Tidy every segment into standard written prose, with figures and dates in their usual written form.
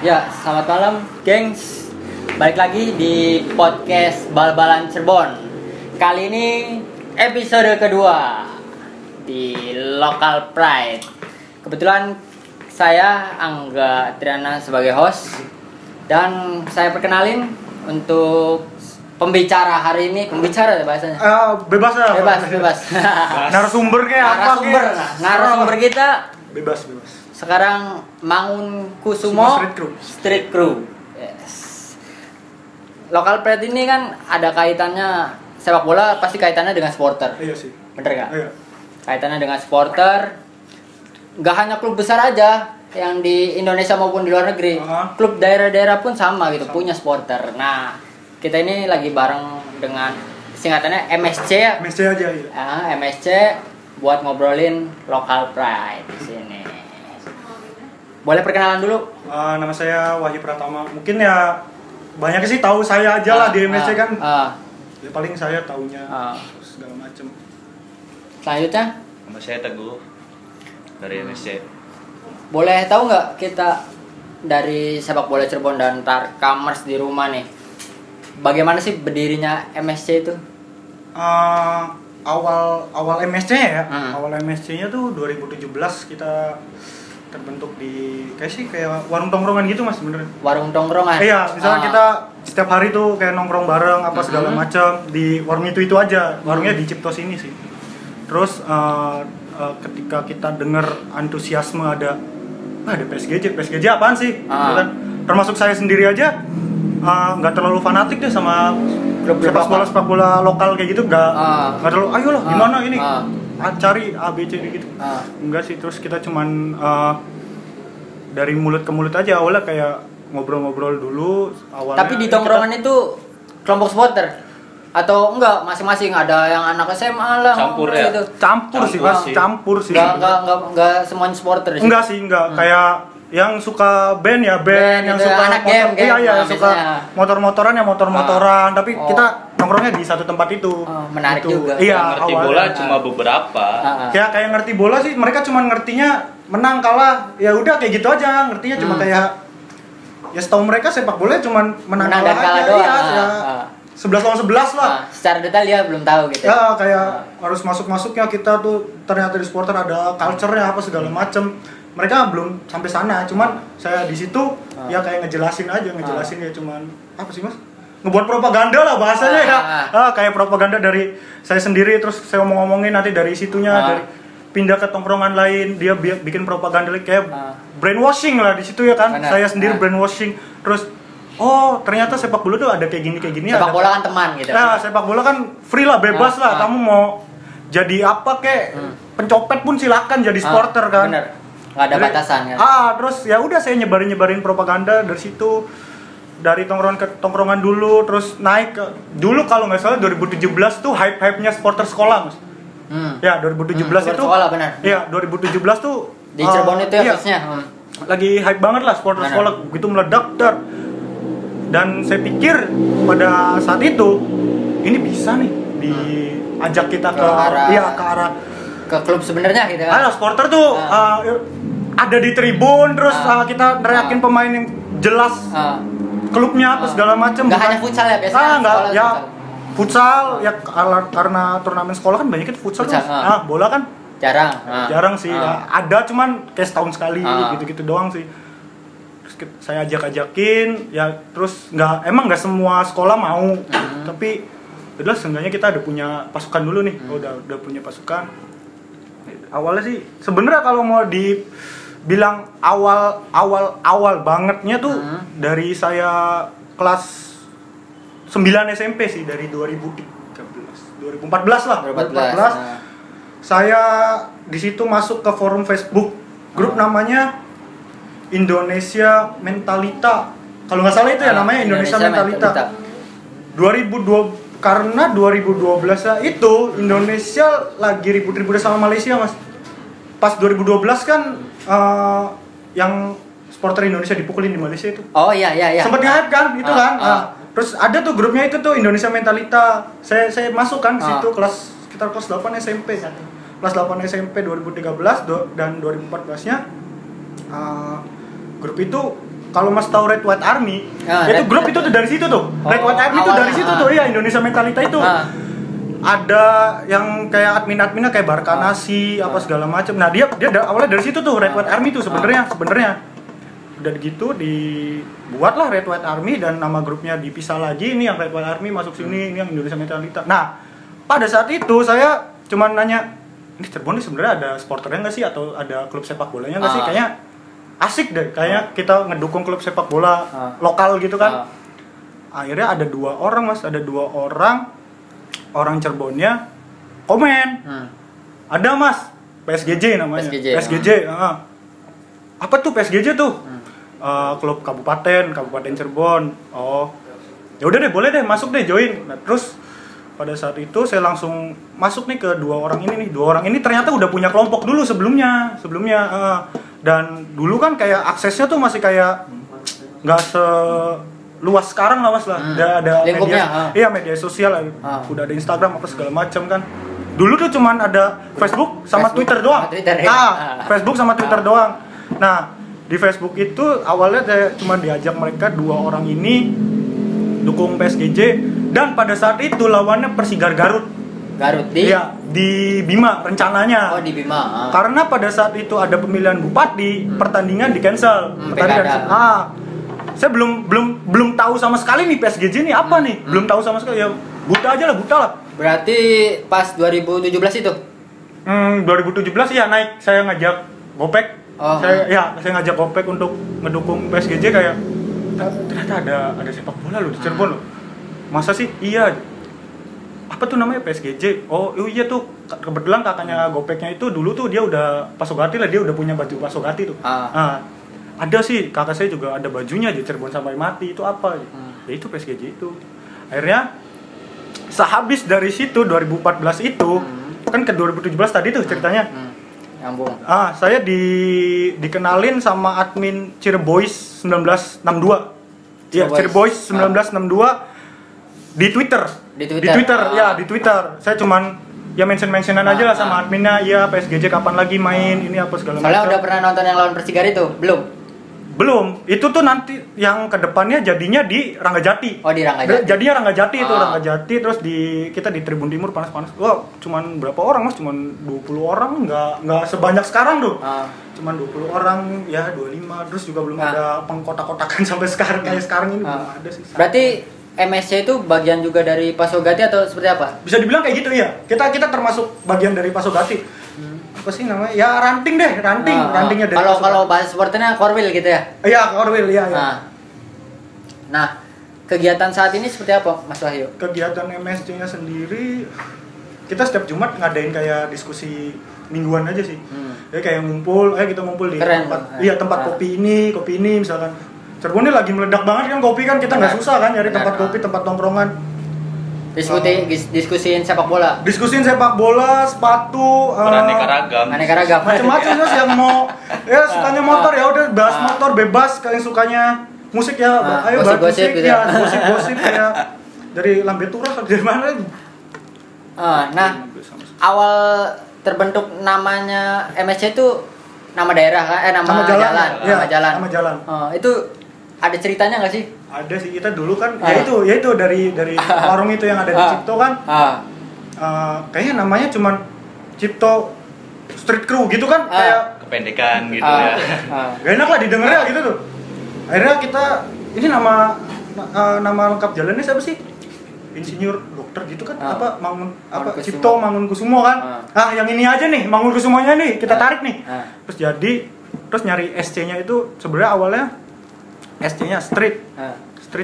Ya, selamat malam, gengs. Balik lagi di podcast Bal-Balan Cirebon. Kali ini episode kedua di Local Pride. Kebetulan saya Angga Triana sebagai host. Dan saya perkenalin untuk pembicara hari ini. Pembicara ya bahasanya? Bebas. Narasumber kayak apa? Narasumber kita Bebas. sekarang Mangunkusumo Street Crew. Yes. Local Pride ini kan ada kaitannya sepak bola, pasti kaitannya dengan supporter. Iya sih. Bener nggak? Iya. Kaitannya dengan supporter. Nggak hanya klub besar aja yang di Indonesia maupun di luar negeri. Klub daerah-daerah pun sama gitu, punya supporter. Nah, kita ini lagi bareng dengan singkatannya MSC ya. MSC aja ya. MSC buat ngobrolin Local Pride di sini. Boleh perkenalan dulu? Nama saya Wahyu Pratama. Mungkin ya banyak sih tahu saya aja lah di MSC kan. Ya paling saya taunya segala macem. Selanjutnya? Nama saya Teguh dari MSC. Boleh tahu nggak kita dari sepak bola Cirebon dan Tarkamers di rumah nih, bagaimana sih berdirinya MSC itu? Awal MSC ya. Awal MSC-nya tuh 2017 kita terbentuk di kayak warung tongkrongan gitu Mas, bener. Warung tongkrongan. Iya, misalnya kita setiap hari tuh kayak nongkrong bareng apa segala macam di warung itu aja. Warungnya di Ciptos ini sih. Terus ketika kita dengar antusiasme ada PSGJ apaan sih? Gitu kan. Termasuk saya sendiri aja nggak terlalu fanatik deh sama sepak bola lokal kayak gitu, nggak terlalu ayolah gimana ini cari A B C gitu. Enggak sih, terus kita cuman dari mulut ke mulut aja awalnya kayak ngobrol-ngobrol dulu awalnya. Tapi di tongkrongan itu kelompok supporter atau enggak, masing-masing ada yang anak SMA lah campur ya gitu. Campur sih. Enggak semuanya supporter sih. Enggak kayak yang suka band yang gitu, suka anak game. Yang suka motor-motoran tapi kita nongkrongnya di satu tempat itu. Menarik gitu. juga. Iya, ngerti bola cuma beberapa. Ya kayak ngerti bola sih, mereka cuma ngertinya menang kalah. Ya udah kayak gitu aja, ngertinya cuma kayak ya setahu mereka sepak bola cuma menang kalah doang. Ya. 11 lawan 11 lah. Secara detail dia belum tahu gitu. Ya kayak harus masuk-masuknya kita tuh ternyata di supporter ada culture-nya apa segala macem. Mereka belum sampai sana, cuman saya di situ ya kayak ngejelasin ya cuman apa sih Mas? Ngebuat propaganda lah bahasanya ya. Kayak propaganda dari saya sendiri, terus saya ngomongin nanti dari situnya dari pindah ke tongkrongan lain, dia bikin propaganda kayak brainwashing lah di situ ya kan. Benar. Saya sendiri brainwashing, terus ternyata sepak bola tuh ada kayak gini Sepak bola kan teman gitu. Nah, sepak bola kan free lah, bebas lah. Kamu mau jadi apa kek, pencopet pun silakan jadi supporter kan. Bener. Nggak ada batasan kan. Terus ya udah saya nyebarin propaganda dari situ. Dari tongkrongan ke tongkrongan dulu, terus naik ke dulu kalau nggak salah 2017 tuh hype-nya supporter sekolah Mas. Ya 2017 itu. Sekolah benar. Iya 2017 tuh Di Cirebon itu ya khususnya. Lagi hype banget lah supporter sekolah, begitu meledak dan saya pikir pada saat itu ini bisa nih diajak kita ke arah ke klub sebenarnya gitu kan. Supporter tuh ada di tribun, terus kita neriakin pemain yang jelas klubnya apa segala macam. Nggak hanya futsal ya biasanya. Futsal ya karena turnamen sekolah kan banyak futsal. Bola kan jarang sih. Ada cuman kayak setahun sekali gitu doang sih. Terus saya ajakin ya, terus emang nggak semua sekolah mau, tapi udah seenggaknya kita ada punya pasukan dulu nih. Udah punya pasukan. Awalnya sih sebenarnya kalau mau dibilang awal bangetnya tuh dari saya kelas 9 SMP sih, dari 2014 lah. 2014. Saya di situ masuk ke forum Facebook, grup namanya Indonesia Mentalita. Kalau nggak salah itu ya namanya Indonesia Mentalita. 2012 karena 2012 itu Indonesia lagi ribut-ribut sama Malaysia Mas. Pas 2012 kan yang supporter Indonesia dipukulin di Malaysia itu. Oh iya. Sempat nge-hype kan itu kan. Terus ada tuh grupnya itu tuh Indonesia Mentalita. Saya masuk kan ke situ sekitar kelas 8 SMP. Kelas 8 SMP 2013 dan 2014-nya grup itu kalau Mas tahu Red White Army, itu Red grup itu tuh dari situ tuh. Red White Army itu dari situ tuh, iya Indonesia Mentalita itu. Ada yang kayak admin-adminnya kayak Barkanasi apa segala macam. Nah, dia awalnya dari situ tuh Red White Army tuh sebenarnya. Udah gitu dibuatlah Red White Army dan nama grupnya dipisah lagi. Ini yang Red White Army masuk sini, ini yang Indonesia Mentalita. Nah, pada saat itu saya cuman nanya, ini Cirebon nih sebenarnya ada supporternya nggak sih atau ada klub sepak bolanya nggak sih? Kayaknya asik deh, kayaknya kita ngedukung klub sepak bola lokal gitu kan. Akhirnya ada 2 orang Mas, ada 2 orang Cirebonnya komen. Ada Mas, PSGJ namanya. PSGJ. Apa tuh PSGJ tuh? Klub Kabupaten Cirebon. Oh, ya udah deh, boleh deh, masuk deh, join. Nah, terus pada saat itu saya langsung masuk nih ke 2 orang ini nih. 2 orang ini ternyata udah punya kelompok dulu sebelumnya. Dan dulu kan kayak aksesnya tuh masih kayak nggak seluas sekarang lah Mas lah. Ada media, media sosial lah. Udah ada Instagram apa segala macam kan. Dulu tuh cuman ada Facebook sama Twitter doang. Facebook sama Twitter doang. Nah, di Facebook itu awalnya saya cuma diajak mereka 2 orang ini dukung PSGJ, dan pada saat itu lawannya Persigar Garut di? Iya, di Bima rencananya. Oh, di Bima. Karena pada saat itu ada pemilihan bupati, pertandingan di cancel. Saya belum tahu sama sekali nih PSGJ ini apa nih. Belum tahu sama sekali, ya buta lah. Berarti pas 2017 itu? 2017 ya naik, saya ngajak Gopek. Saya ngajak Gopek untuk ngedukung PSGJ, kayak ternyata ada sepak bola loh di Cirebon loh. Masa sih? Iya. Apa tuh namanya PSGJ? Oh iya tuh, kebetulan kakaknya Gopeknya itu dulu tuh dia udah Pasogati lah, dia udah punya baju Pasogati tuh. Ada sih, kakak saya juga ada bajunya di Cirebon sampai mati. Itu apa? Ya itu PSGJ itu. Akhirnya sehabis dari situ 2014 itu kan ke 2017 tadi tuh ceritanya. Nyambung. Saya dikenalin sama admin Cireboys 1962. Iya, Cireboys 1962 di Twitter. Di Twitter. Saya cuman ya mention-mentionan aja lah sama adminnya, ya PSGJ kapan lagi main, ini apa segala macam. Soalnya udah pernah nonton yang lawan Persigar itu? Belum. Itu tuh nanti yang kedepannya jadinya di Ranggajati. Oh, di Ranggajati. Jadinya Ranggajati itu, Ranggajati, terus kita di Tribun Timur panas-panas. Wah, cuman berapa orang Mas? Cuman 20 orang, nggak sebanyak sekarang tuh. Cuman 20 orang, ya 25, terus juga belum ada pengkotak-kotakan sampai sekarang kayak sekarang ini belum ada sih. Berarti MSC itu bagian juga dari Pasogati atau seperti apa? Bisa dibilang kayak gitu ya. Kita termasuk bagian dari Pasogati. Apa sih namanya? Ya rantingnya dari kalau bahasa sportnya Korwil gitu ya? Iya, Korwil ya. Nah, kegiatan saat ini seperti apa Mas Wahyu? Kegiatan MSC-nya sendiri kita setiap Jumat ngadain kayak diskusi mingguan aja sih. Jadi kayak kita ngumpul di tempat kopi ini misalkan. Cirebon ini lagi meledak banget kan kopi kan, kita nggak susah kan nyari tempat kopi, tempat nongkrongan. Diskusiin sepak bola. Sepatu, beraneka ragam. Macam-macam Mas, yang mau sukanya motor ya udah bahas motor bebas, yang sukanya musik ya ayo bahas musik gitu ya. Gosip kayak dari Lambe Turah dari mana. Awal terbentuk namanya MSC itu nama daerah kan? Nama jalan. Itu ada ceritanya nggak sih? Ada sih, kita dulu kan ya itu dari warung itu yang ada di Cipto kan. Kayaknya namanya cuman Cipto Street Crew gitu kan, kayak kependekan gitu ya. Gak enak lah didengarnya gitu tuh. Akhirnya kita ini nama lengkap jalannya siapa sih? Insinyur dokter gitu kan, Cipto Mangunkusumo kan. Yang ini aja nih, Mangunkusumonya nih kita tarik nih. Terus nyari SC-nya itu sebenarnya awalnya SC-nya street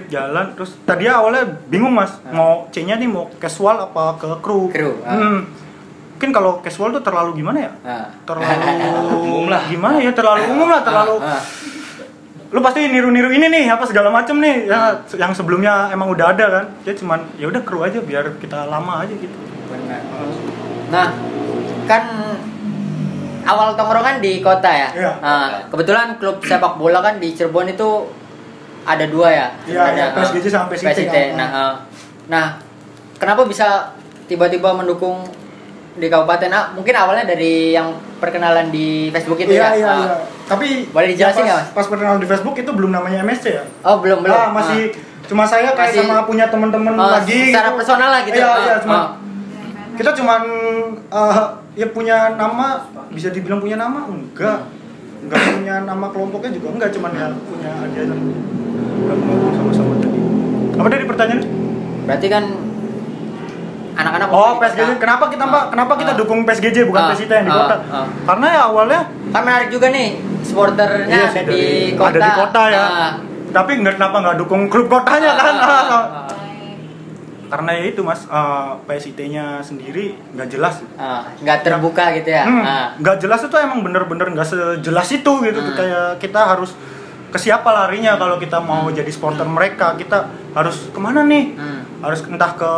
jalan, terus tadi awalnya bingung Mas, mau C-nya nih mau casual apa ke crew. Mungkin kalau casual tuh terlalu gimana ya? Terlalu umum lah. Gimana ya? Terlalu umum lah, terlalu lu pasti niru-niru ini nih apa segala macem nih ya, yang sebelumnya emang udah ada kan. Jadi cuman ya udah crew aja biar kita lama aja gitu. Benar. Nah, kan awal tongkrongan di kota ya. Kebetulan klub sepak bola kan di Cirebon itu ada 2 ya. Ada PSGJ sama PSIT. Nah, kenapa bisa tiba-tiba mendukung di kabupaten? Mungkin awalnya dari yang perkenalan di Facebook itu ya. Tapi boleh dijelasin nggak, Mas? Pas perkenalan di Facebook itu belum namanya MSC ya? Oh, belum. Masih cuma saya kayak masih, sama punya teman-teman lagi secara gitu. personal lah gitu. Iya, kita cuman ya punya nama, bisa dibilang punya nama enggak punya nama kelompoknya juga enggak, cuman ya punya aja lah. Ngomong sama-sama tadi. Apa tadi pertanyaan? Berarti kan anak-anak PSGJ. Kenapa kita dukung PSGJ bukan PSITA yang di kota? Karena ya awalnya kan menarik juga nih supporternya di kota. Ada di kota ya. Tapi kenapa nggak dukung klub kotanya kan? Karena ya itu Mas, PSIT-nya sendiri nggak jelas. Nggak terbuka gitu ya. Nggak jelas itu emang bener-bener nggak sejelas itu gitu. Kayak kita harus ke siapa larinya kalau kita mau jadi supporter mereka, kita harus kemana nih? Harus entah ke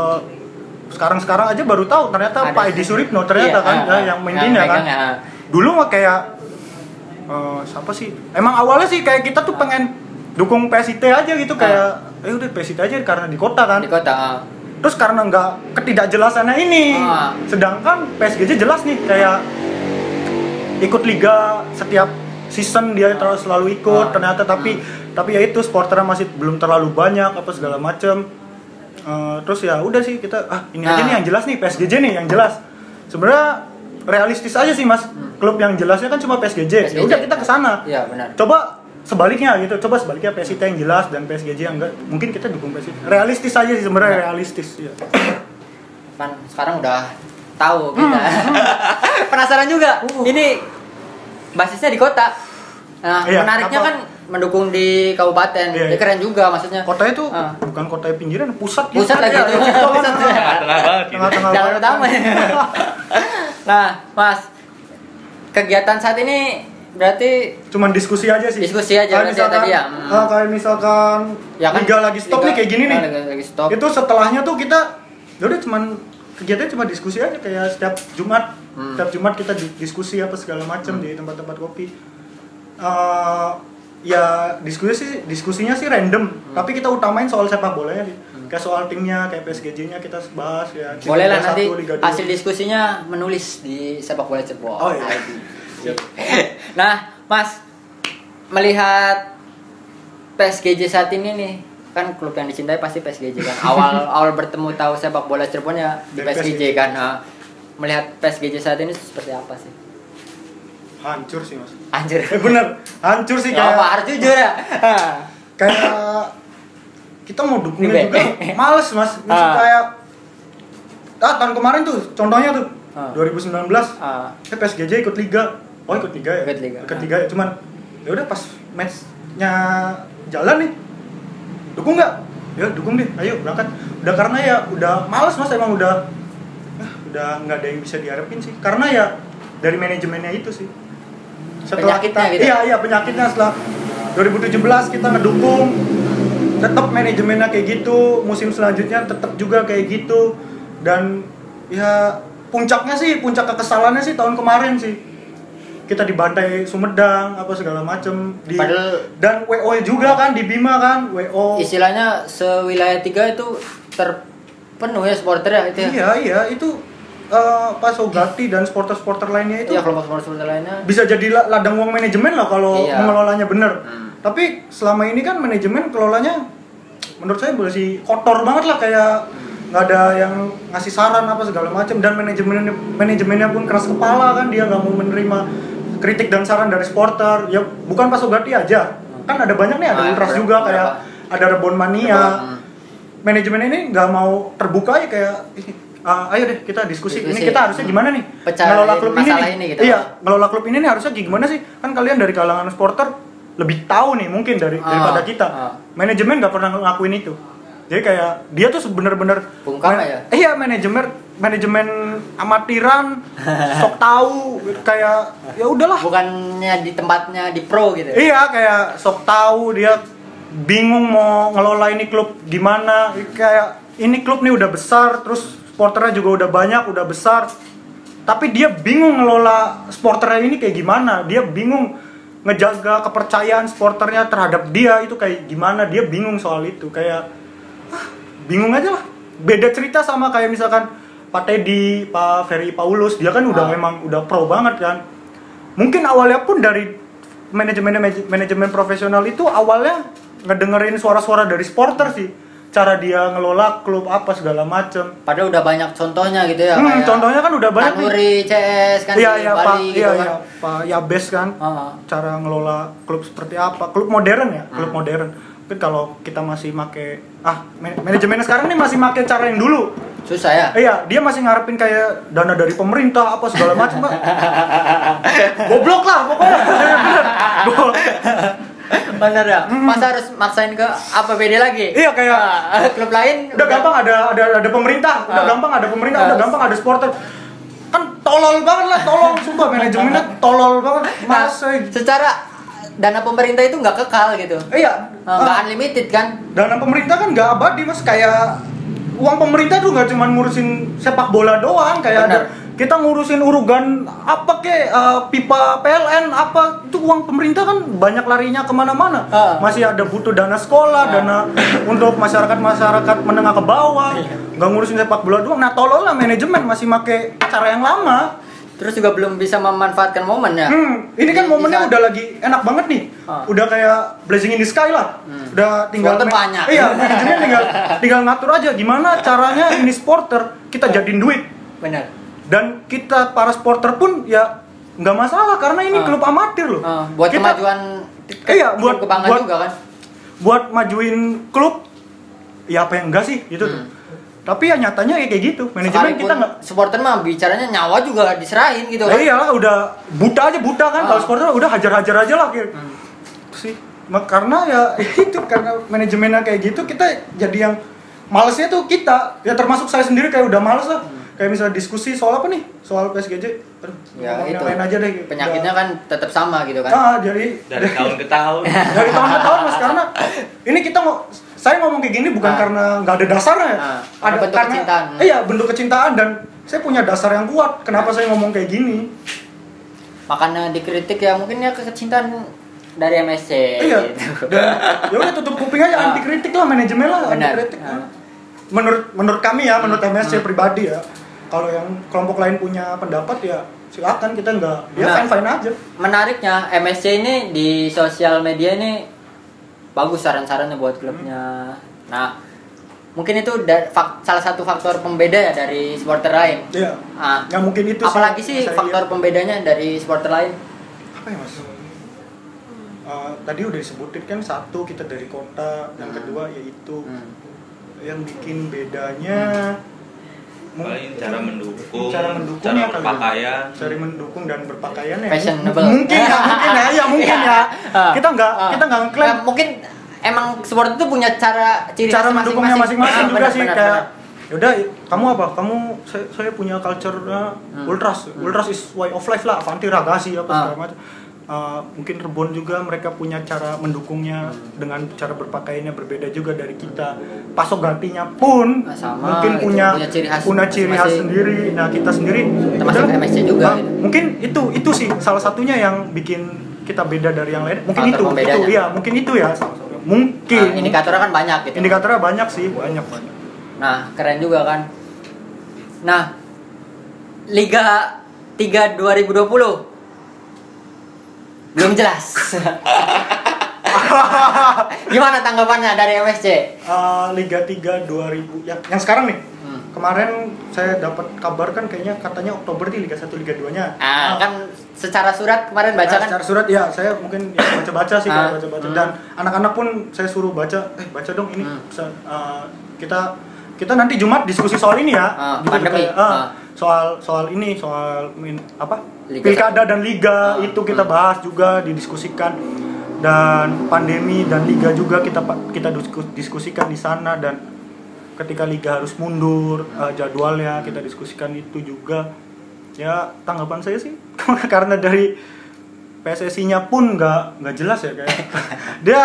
sekarang aja baru tahu ternyata Pak Edi Suripno ternyata yang mainnya kan. Dulu mah kayak siapa sih? Emang awalnya sih kayak kita tuh pengen dukung PSIT aja gitu, kayak udah PSIT aja karena di kota kan. Di kota. Terus karena nggak ketidakjelasannya ini, sedangkan PSGJ jelas nih kayak ikut liga setiap season dia selalu ikut ternyata, tapi ya itu supporternya masih belum terlalu banyak apa segala macem. Terus ya udah sih kita ini aja nih yang jelas nih, PSGJ nih yang jelas. Sebenarnya realistis aja sih Mas, klub yang jelasnya kan cuma PSGJ. Ya udah kita kesana. Iya benar. Coba sebaliknya PSIT yang jelas dan PSGJ yang enggak, mungkin kita dukung PSIT. Realistis aja sih sebenarnya, realistis ya. Kan sekarang udah tahu kita. Penasaran juga. Ini basisnya di kota. Nah, menariknya kan mendukung di kabupaten. Iya. Keren juga maksudnya. Kotanya tuh bukan kota pinggiran, pusat lagi ya, itu. Tengah-tengah banget. Jalan utama. Nah, Mas, kegiatan saat ini berarti cuman diskusi aja sih. Diskusi aja kayak misalkan, tadi ya. Kayak misalkan Ya kan, liga lagi stop nih kayak gini nih. Lagi stop. Itu setelahnya tuh kita udah cuman kegiatannya cuma diskusi aja kayak setiap Jumat. Setiap Jumat kita diskusi apa segala macam di tempat-tempat kopi. Ya diskusinya sih random, tapi kita utamain soal sepak bolanya sih. Kayak soal timnya, kayak PSGJ-nya kita bahas ya. Boleh lah nanti hasil diskusinya menulis di sepak bola Cirebon. Oh iya. Nah, Mas, melihat PSGJ saat ini nih, kan klub yang dicintai pasti PSGJ kan. Awal bertemu tahu sepak bola Cirebon ya di PSGJ kan. Melihat PSGJ saat ini seperti apa sih? Hancur sih Mas. Hancur. Bener, hancur sih kayak. Apa harus jujur ya? Kayak kita mau dukungnya juga males Mas. Kayak tahun kemarin tuh contohnya tuh 2019 PSGJ ikut liga. Ikut liga ya? Ikut liga ya, cuman ya udah pas matchnya jalan nih, dukung nggak? Ya dukung deh, ayo berangkat. Udah karena ya udah males Mas, emang udah nggak ada yang bisa diharapin sih. Karena ya dari manajemennya itu sih. Setelah penyakitnya kita, gitu? penyakitnya setelah 2017 kita ngedukung, tetap manajemennya kayak gitu, musim selanjutnya tetap juga kayak gitu, dan ya puncak kekesalannya sih tahun kemarin sih. Kita dibantai Sumedang apa segala macem dan WO juga kan di Bima kan, WO istilahnya sewilayah 3 itu terpenuh ya supporter ya itu ya. Iya itu Pak Sogati dan supporter lainnya itu. Iya, kelompok supporter lainnya bisa jadi ladang uang manajemen lah kalau mengelolanya bener. Tapi selama ini kan manajemen kelolanya menurut saya masih kotor banget lah, kayak nggak ada yang ngasih saran apa segala macam, dan manajemennya pun keras kepala kan, dia nggak mau menerima kritik dan saran dari supporter. Ya bukan Pak Sogati aja, kan ada banyak nih, ada Ultras juga, kayak ada Rebon Mania. Manajemen ini nggak mau terbuka ya, kayak ayo deh kita diskusi. Ini kita harusnya gimana nih ngelola klub ini nih gitu. Iya, ngelola klub ini nih harusnya gimana sih, kan kalian dari kalangan supporter lebih tahu nih mungkin daripada kita. Manajemen nggak pernah ngelakuin itu. Jadi kayak dia tuh bener-bener iya, manajemen amatiran, sok tahu, kayak ya udahlah. Bukannya di tempatnya di pro gitu. Iya, kayak sok tahu, dia bingung mau ngelola ini klub gimana. Kayak ini klub nih udah besar, terus supporternya juga udah banyak, udah besar. Tapi dia bingung ngelola supporternya ini kayak gimana. Dia bingung ngejaga kepercayaan supporternya terhadap dia itu kayak gimana. Dia bingung soal itu, kayak bingung aja lah. Beda cerita sama kayak misalkan Pak Teddy, Pak Ferry Paulus, dia kan udah memang udah pro banget kan. Mungkin awalnya pun dari manajemen profesional itu awalnya ngedengerin suara-suara dari supporter sih, cara dia ngelola klub apa segala macem. Padahal udah banyak contohnya gitu ya. Contohnya kan udah banyak Tanuri CS kan iya, di iya, Bali gitu kan. Iya, Pak Yabes kan. Cara ngelola klub seperti apa? Klub modern ya, klub modern. Mungkin kalau kita masih make manajemennya sekarang nih masih make cara yang dulu. Susah ya? Iya, dia masih ngarepin kayak dana dari pemerintah apa segala macam, Pak. Goblok lah pokoknya. Bener ya? Masa harus maksain ke APBD lagi? Iya, kayak klub lain udah gampang ada pemerintah, udah gampang ada pemerintah, udah gampang ada supporter. Kan tolol banget lah, tolol sumpah manajemennya tolol banget. Masa secara dana pemerintah itu nggak kekal gitu. Iya, nggak unlimited kan? Dana pemerintah kan nggak abadi, Mas. Kayak uang pemerintah tuh nggak cuma ngurusin sepak bola doang, kayak ada kita ngurusin urugan apa pipa PLN apa, itu uang pemerintah kan banyak larinya kemana-mana. Masih ada butuh dana sekolah, dana untuk masyarakat menengah ke bawah, nggak ngurusin sepak bola doang. Nah tolol lah manajemen masih make cara yang lama. Terus juga belum bisa memanfaatkan momen ya. Ini kan momennya udah lagi enak banget nih. Udah kayak blazing in the sky lah. Udah tinggal banyak. Iya, manajemen tinggal ngatur aja gimana caranya ini supporter kita jadiin duit. Benar. Dan kita para supporter pun ya nggak masalah karena ini klub amatir loh. Buat kemajuan buat kebanggaan juga kan. Buat majuin klub ya apa yang enggak sih gitu tuh. Tapi ya nyatanya kayak gitu. Manajemen kita nggak, supporter mah bicaranya nyawa juga diserahin gitu kan. Iyalah udah buta kan. Kalau supporter udah hajar-hajar aja lah gitu. Sih. Karena ya itu karena manajemennya kayak gitu kita jadi yang malesnya tuh kita. Ya termasuk saya sendiri kayak udah males lah. Kayak misalnya diskusi soal apa nih? Soal PSGJ. Ya itu. Main aja deh. Penyakitnya kan tetap sama gitu kan. Jadi dari tahun ke tahun. Dari tahun ke tahun Mas, karena ini saya ngomong kayak gini bukan karena nggak ada dasarnya. Ada bentuk kecintaan. Iya, bentuk kecintaan dan saya punya dasar yang kuat. Kenapa saya ngomong kayak gini? Makanya dikritik ya mungkin ya kecintaan dari MSC. Iya. Gitu. Dan ya udah tutup kuping aja, anti kritik lah manajemen lah, anti kritik. Menurut kami ya, menurut MSC pribadi ya. Kalau yang kelompok lain punya pendapat ya silakan, kita nggak ya fine aja. Menariknya MSC ini di sosial media ini bagus saran-sarannya buat klubnya. Nah, mungkin itu salah satu faktor pembeda ya dari supporter lain. Iya. Ya mungkin itu. Apalagi sih faktor pembedanya dari supporter lain? Apa ya Mas? Tadi udah disebutin kan, satu kita dari kota, yang kedua yaitu yang bikin bedanya paling cara mendukung, cara berpakaian, cara mendukung dan berpakaian ya. Fashionable. Mungkin ya. Kita nggak ngeklaim. Mungkin emang supporter itu punya cara mendukungnya masing-masing juga sih. Benar. Kayak yaudah, kamu apa? Saya punya culture ultras is way of life lah, Avanti Ragasi apa segala macam. Mungkin Rebon juga mereka punya cara mendukungnya dengan cara berpakaiannya berbeda juga dari kita. Pasok gantinya pun sama, mungkin punya ciri khas masing-masing sendiri. Nah kita sendiri termasuk MSC juga gitu. Mungkin itu sih salah satunya yang bikin kita beda dari yang lain. Mungkin itu ya, mungkin itu ya. Mungkin indikatornya kan banyak gitu. Indikatornya banyak sih, banyak. Nah, keren juga kan. Nah, Liga 3 2020 belum jelas. Gimana tanggapannya dari MSC? Liga 3 2000 yang sekarang nih. Kemarin saya dapat kabar kan kayaknya katanya Oktober nih Liga 1 Liga 2-nya. Kan secara surat kemarin baca kan? Secara surat ya, saya mungkin baca-baca sih, baca-baca. Dan anak-anak pun saya suruh baca dong ini. Kita nanti Jumat diskusi soal ini ya. Pandemi. Soal ini, Pilkada dan Liga itu kita bahas juga, didiskusikan. Dan pandemi dan Liga juga kita diskusikan di sana, dan ketika Liga harus mundur jadwalnya kita diskusikan itu juga. Ya tanggapan saya sih karena dari PSSI-nya pun nggak jelas ya kayak dia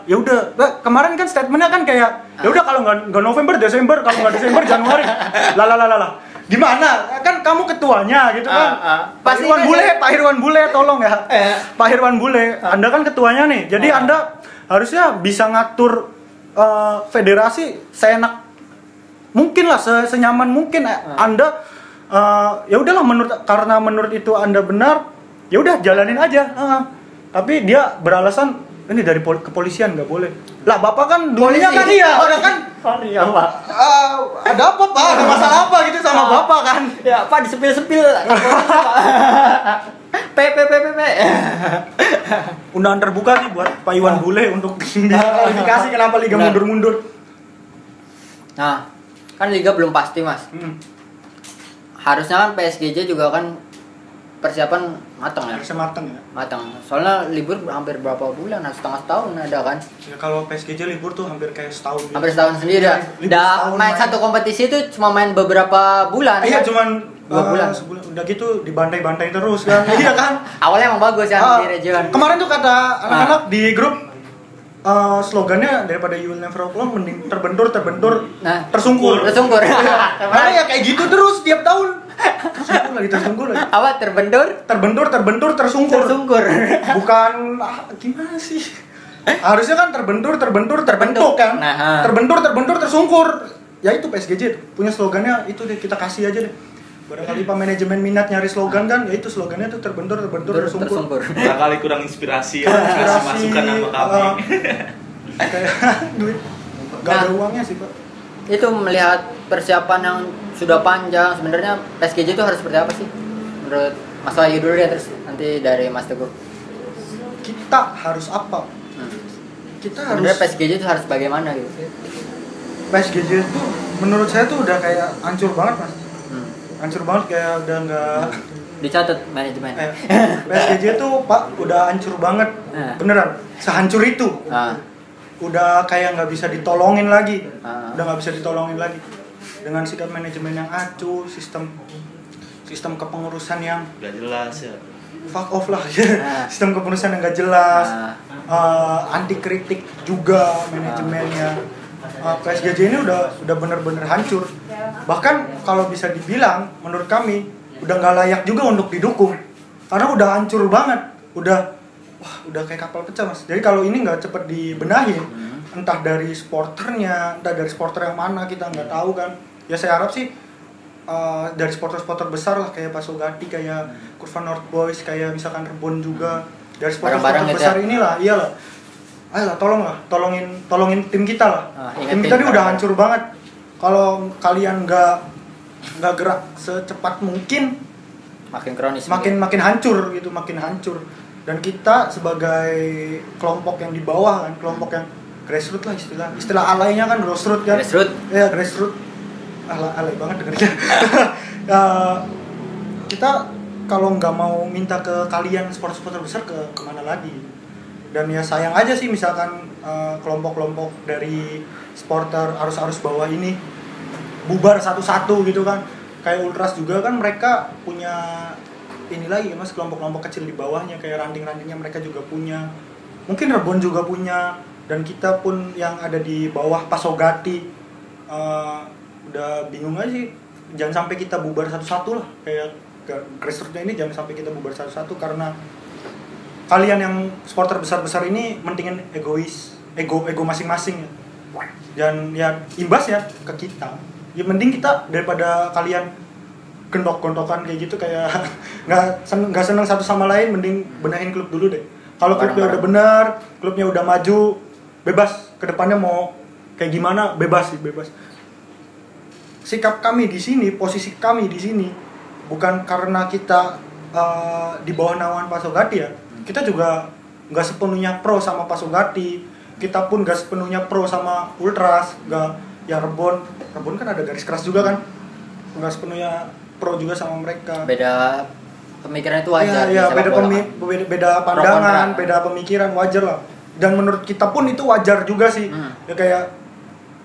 ya udah kemarin kan statementnya kan kayak ya udah kalau nggak November Desember, kalau nggak Desember Januari lah gimana kan kamu ketuanya gitu kan. Pak Irwan Bule tolong ya. Pak Irwan Bule, Anda kan ketuanya nih, jadi Anda harusnya bisa ngatur federasi seenak mungkin lah, senyaman mungkin. Anda ya udahlah, menurut itu Anda benar, ya udah jalanin aja. Tapi dia beralasan ini dari kepolisian nggak boleh. Lah bapak kan dulunya kan iya orang kan. Iya pak. Ada apa pak? Ada masalah apa gitu sama bapak kan? Ya pak disepil-sepil. P. Undangan terbuka nih buat Pak Iwan Bule untuk klarifikasi kenapa liga mundur-mundur. Nah, kan liga belum pasti mas. Harusnya kan PSGJ juga kan persiapan matang ya. Harusnya matang ya. Matang. Soalnya libur hampir berapa bulan? Setengah tahun ada kan. Ya kalau PSGJ libur tuh hampir kayak setahun. Gitu. Hampir setahun sendiri ya. Main satu kompetisi itu cuma main beberapa bulan. Iya kan? cuman 2 bulan. Sebulan. Udah gitu dibantai-bantai terus kan. Iya kan. Awalnya emang bagus kan di region. Kemarin tuh kata anak-anak di grup slogannya daripada you will never walk alone mending terbentur tersungkur. Karena ya kayak gitu terus tiap tahun. Tersungkur lagi. Apa terbentur tersungkur. Bukan gimana sih? Harusnya kan terbentur kan. Nah, terbentur tersungkur. Ya itu PSGJ punya slogannya itu deh kita kasih aja deh. Barangkali Pak manajemen minat nyari slogan kan, ya itu slogannya tuh terbentur tersungkur. Barangkali kurang inspirasi ya, kasih masukan sama kami. Kayak duit gak ada uangnya sih Pak. Itu melihat persiapan yang sudah panjang, sebenarnya PSGJ itu harus seperti apa sih? Menurut Mas Wahyu dulu ya, terus nanti dari Mas Teguh. Kita harus apa? Kita harus. Sebenarnya PSGJ itu harus bagaimana gitu? PSGJ itu menurut saya tuh udah kayak hancur banget Mas. Hancur banget kayak udah nggak dicatat manajemen. PSGJ tuh Pak udah hancur banget, beneran sehancur itu. Udah kayak nggak bisa ditolongin lagi, udah nggak bisa ditolongin lagi dengan sikap manajemen yang acuh, sistem kepengurusan yang nggak jelas ya. Fuck off lah, sistem kepengurusan yang nggak jelas, anti kritik juga manajemennya. PSGJ ini udah bener-bener hancur. Bahkan kalau bisa dibilang menurut kami udah nggak layak juga untuk didukung karena udah hancur banget, udah kayak kapal pecah Mas. Jadi kalau ini nggak cepet dibenahin, entah dari supporternya, entah dari supporter yang mana kita nggak tahu kan. Ya saya harap sih dari supporter besar lah kayak Pak Sogati, kayak Kurva North Boys, kayak misalkan Rebon juga, dari supporter besar inilah, iyalah. Ayolah tolongin tim kita lah. Tim kita ini udah hancur banget. Kalau kalian nggak gerak secepat mungkin, makin kronis, makin hancur gitu, makin hancur. Dan kita sebagai kelompok yang di bawah kan, kelompok yang grassroots lah istilah alaynya kan grassroots kan. Ya grassroots. Alay banget dengernya. Kita kalau nggak mau minta ke kalian supporter besar kemana lagi? Dan ya sayang aja sih misalkan kelompok-kelompok dari supporter arus bawah ini bubar satu-satu gitu kan. Kayak Ultras juga kan mereka punya ini lagi Mas, kelompok-kelompok kecil di bawahnya, kayak ranting-rantingnya mereka juga punya. Mungkin Rebon juga punya, dan kita pun yang ada di bawah Pasogati udah bingung aja sih. Jangan sampai kita bubar satu-satu lah, kayak grassrootsnya ini jangan sampai kita bubar satu-satu karena kalian yang supporter besar-besar ini mentingin ego masing-masing ya. Dan ya imbas ya ke kita. Ya mending kita daripada kalian gendok-gondokan kayak gitu, kayak nggak seneng satu sama lain, mending benahin klub dulu deh. Kalau klubnya udah benar, klubnya udah maju, bebas kedepannya mau kayak gimana, bebas. Sikap kami di sini, posisi kami di sini bukan karena kita di bawah naungan Pak Sogati ya. Kita juga nggak sepenuhnya pro sama Pak Sogati. Kita pun nggak sepenuhnya pro sama Ultras, nggak. Ya Rebon kan ada garis keras juga kan, nggak sepenuhnya pro juga sama mereka. Beda pemikiran itu wajar. Ya beda pandangan, beda pemikiran wajar lah. Dan menurut kita pun itu wajar juga sih. Ya kayak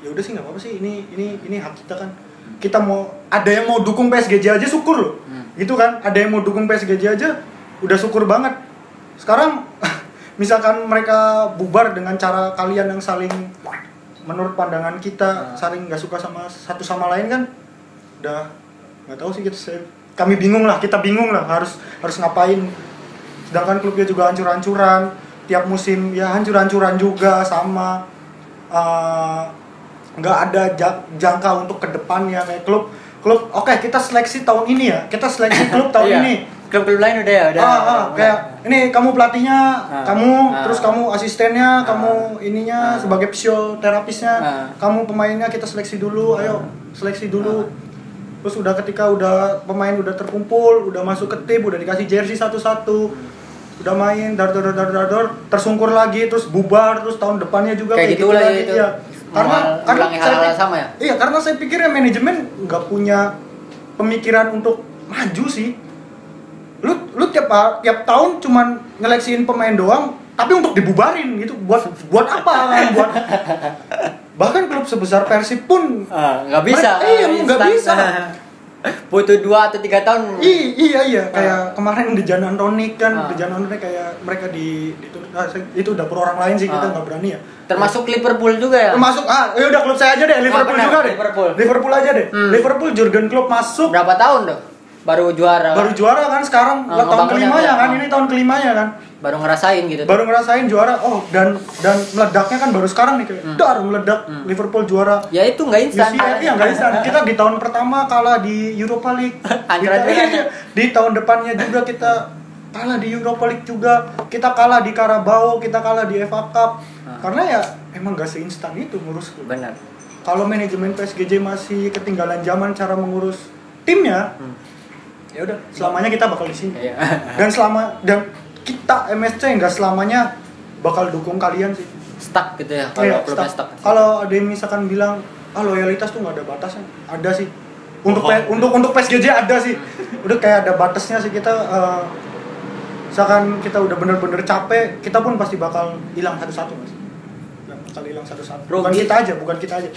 ya udah sih nggak apa-apa sih, ini hak kita kan. Kita mau ada yang mau dukung PSGJ aja syukur loh, gitu kan. Ada yang mau dukung PSGJ aja udah syukur banget. Sekarang misalkan mereka bubar dengan cara kalian yang saling, menurut pandangan kita saling nggak suka sama satu sama lain kan, udah nggak tahu sih kami bingung lah, kita bingung lah harus ngapain. Sedangkan klubnya juga hancur-hancuran, tiap musim ya hancur-hancuran juga sama, nggak ada jangka untuk kedepannya kayak klub. Oke, kita seleksi tahun ini ya, kita seleksi klub tahun ini, klub-klub lain udah ya, udah. Kayak ini kamu pelatihnya, kamu terus kamu asistennya, kamu ininya sebagai fisioterapisnya, kamu pemainnya kita seleksi dulu, ayo seleksi dulu. Terus udah ketika udah pemain udah terkumpul, udah masuk ke tim, udah dikasih jersey satu-satu, udah main, dar tersungkur lagi, terus bubar, terus tahun depannya juga kayak gitu lagi itu. Ya. Karena hal-hal sama ya. Iya, karena saya pikir ya manajemen nggak punya pemikiran untuk maju sih. Lu tiap tahun cuman ngeleksiin pemain doang, tapi untuk dibubarin gitu. Buat apa kan? Bahkan klub sebesar Persib pun nggak bisa. Nggak bisa. Butuh 2 atau 3 tahun. Iya. Kayak kemarin Dejan Antonik kan, Dejan Antonik kayak mereka itu dapur orang lain sih, kita nggak berani ya. Termasuk Liverpool juga ya. Termasuk ya udah klub saya aja deh, Liverpool juga deh. Liverpool aja deh. Liverpool Jurgen Klopp masuk. Berapa tahun tuh? Baru juara kan sekarang tahun kelimanya kan, ini tahun kelimanya kan. Baru ngerasain gitu. Baru ngerasain juara. Dan meledaknya kan baru sekarang nih kayak meledak Liverpool juara. Ya itu enggak instan. Iya enggak instan. Kita di tahun pertama kalah di Europa League. Di tahun depannya juga kita kalah di Europa League juga. Kita kalah di Carabao, kita kalah di FA Cup. Karena ya emang enggak seinstan itu ngurus. Benar. Kalau manajemen PSGJ masih ketinggalan zaman cara mengurus timnya, ya udah selamanya kita bakal di sini. Dan kita MSC nggak selamanya bakal dukung kalian sih. Stuck gitu ya, kalau klubnya stuck. Kalau ada yang misalkan bilang loyalitas tuh nggak ada batasnya, ada sih. Untuk PSGJ ada sih. Udah kayak ada batasnya sih. Kita misalkan kita udah bener-bener capek, kita pun pasti bakal hilang satu-satu mas. Bakal hilang satu-satu. Bukan kita aja.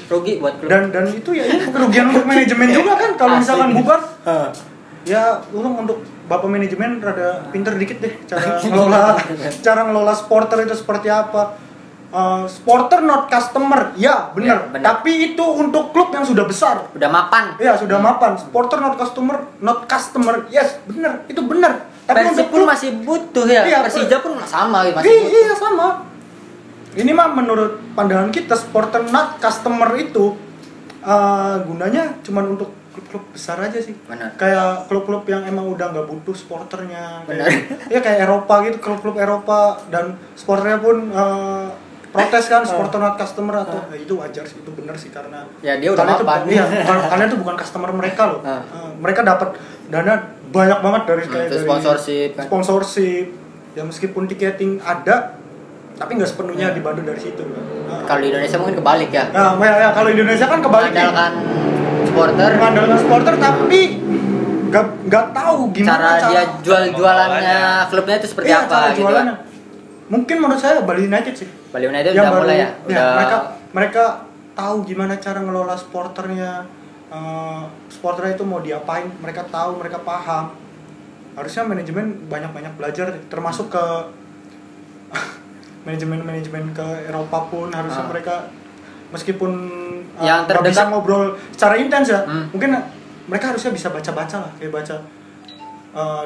Rugi buat klub. Dan itu ya ini kerugian untuk manajemen juga kan kalau misalkan bubar. Ya, untuk bapak manajemen rada pinter dikit deh cara ngelola supporter itu seperti apa. Supporter not customer, ya benar. Tapi itu untuk klub yang sudah besar. Udah mapan. Iya sudah mapan. Supporter not customer, yes benar, itu benar. Tapi Persib pun masih butuh ya. Iya, Persija pun sama masih butuh. Iya sama. Ini mah menurut pandangan kita supporter not customer itu gunanya cuman untuk klub-klub besar aja sih. Benar. Kayak klub-klub yang emang udah nggak butuh supporternya. Benar. Kayak Eropa gitu, klub-klub Eropa dan supporternya pun protes kan, supporter not customer atau itu wajar sih, itu benar sih karena ya dia udah mapan. Kalian tuh bukan customer mereka loh. Mereka dapat dana banyak banget dari sponsorship. Ya meskipun tiketing ada, tapi nggak sepenuhnya dibantu dari situ. Kalau di Indonesia mungkin kebalik ya. Ya kalau di Indonesia kan kebalik. Mengandalkan supporter tapi nggak tahu gimana cara dia jualannya klubnya itu seperti apa gitu. Jualannya. Mungkin menurut saya Bali United sih. Bali United udah mulai ya. Mereka tahu gimana cara ngelola supporternya. Supporternya itu mau diapain, mereka tahu, mereka paham. Harusnya manajemen banyak-banyak belajar, termasuk ke manajemen ke Eropa pun harusnya mereka meskipun yang terdekat bisa ngobrol secara intens ya, mungkin mereka harusnya bisa baca-baca lah, kayak baca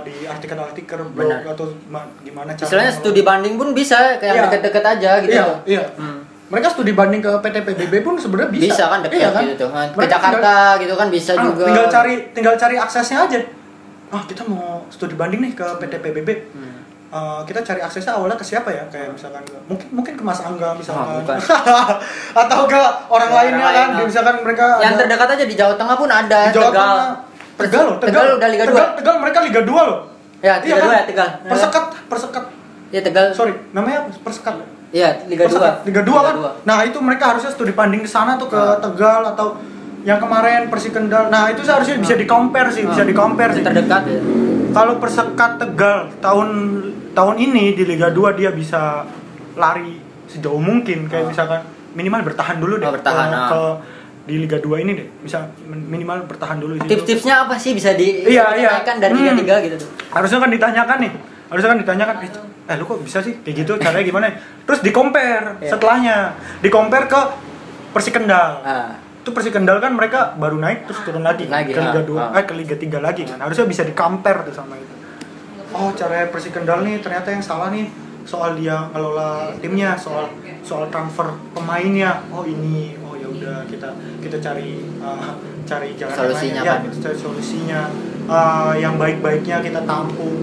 di artikel-artikel blog atau gimana cara. Istilahnya studi banding pun bisa, kayak deket-deket aja gitu. Iya. Mereka studi banding ke PT PBB pun sebenarnya bisa. Bisa kan dekat kan? Gitu. Ke Jakarta gitu kan bisa juga. Tinggal cari aksesnya aja. Kita mau studi banding nih ke PT PBB. Kita cari aksesnya awalnya ke siapa ya? Kayak misalkan mungkin ke Mas Angga misalkan. Atau ke orang lainnya kan, misalkan mereka yang terdekat aja di Jawa Tengah pun ada. Di Jawa Tengah. Tegal udah Liga 2. Tegal mereka Liga 2 loh. Ya, Liga 2 ya Tegal. Persekat. Ya Tegal. Sorry, namanya Persekat. Iya, Liga 2. Liga 2 kan. Nah, itu mereka harusnya studi banding ke sana tuh ke Tegal atau yang kemarin Persikendal. Nah, itu seharusnya bisa di-compare sih, Terdekat ya. Kalau Persekat Tegal tahun ini di Liga 2 dia bisa lari sejauh mungkin kayak misalkan minimal bertahan dulu deh ke di Liga 2 ini deh, bisa minimal bertahan dulu di situ. Tips-tipsnya apa sih bisa dinaikkan dari Liga 3 gitu tuh? Harusnya kan ditanyakan, lu kok bisa sih kayak gitu, caranya gimana? Terus di-compare setelahnya, di-compare ke Persikendal. Itu Persikendal kan mereka baru naik terus turun lagi ke Liga 2, ke Liga 3 lagi kan. Harusnya bisa di-compare tuh sama itu. Oh, cara Persikendal nih ternyata yang salah nih soal dia ngelola timnya, soal transfer pemainnya. Oh, ini udah kita cari jalan solusinya lainnya. Kita cari solusinya. yang baik-baiknya kita tampung.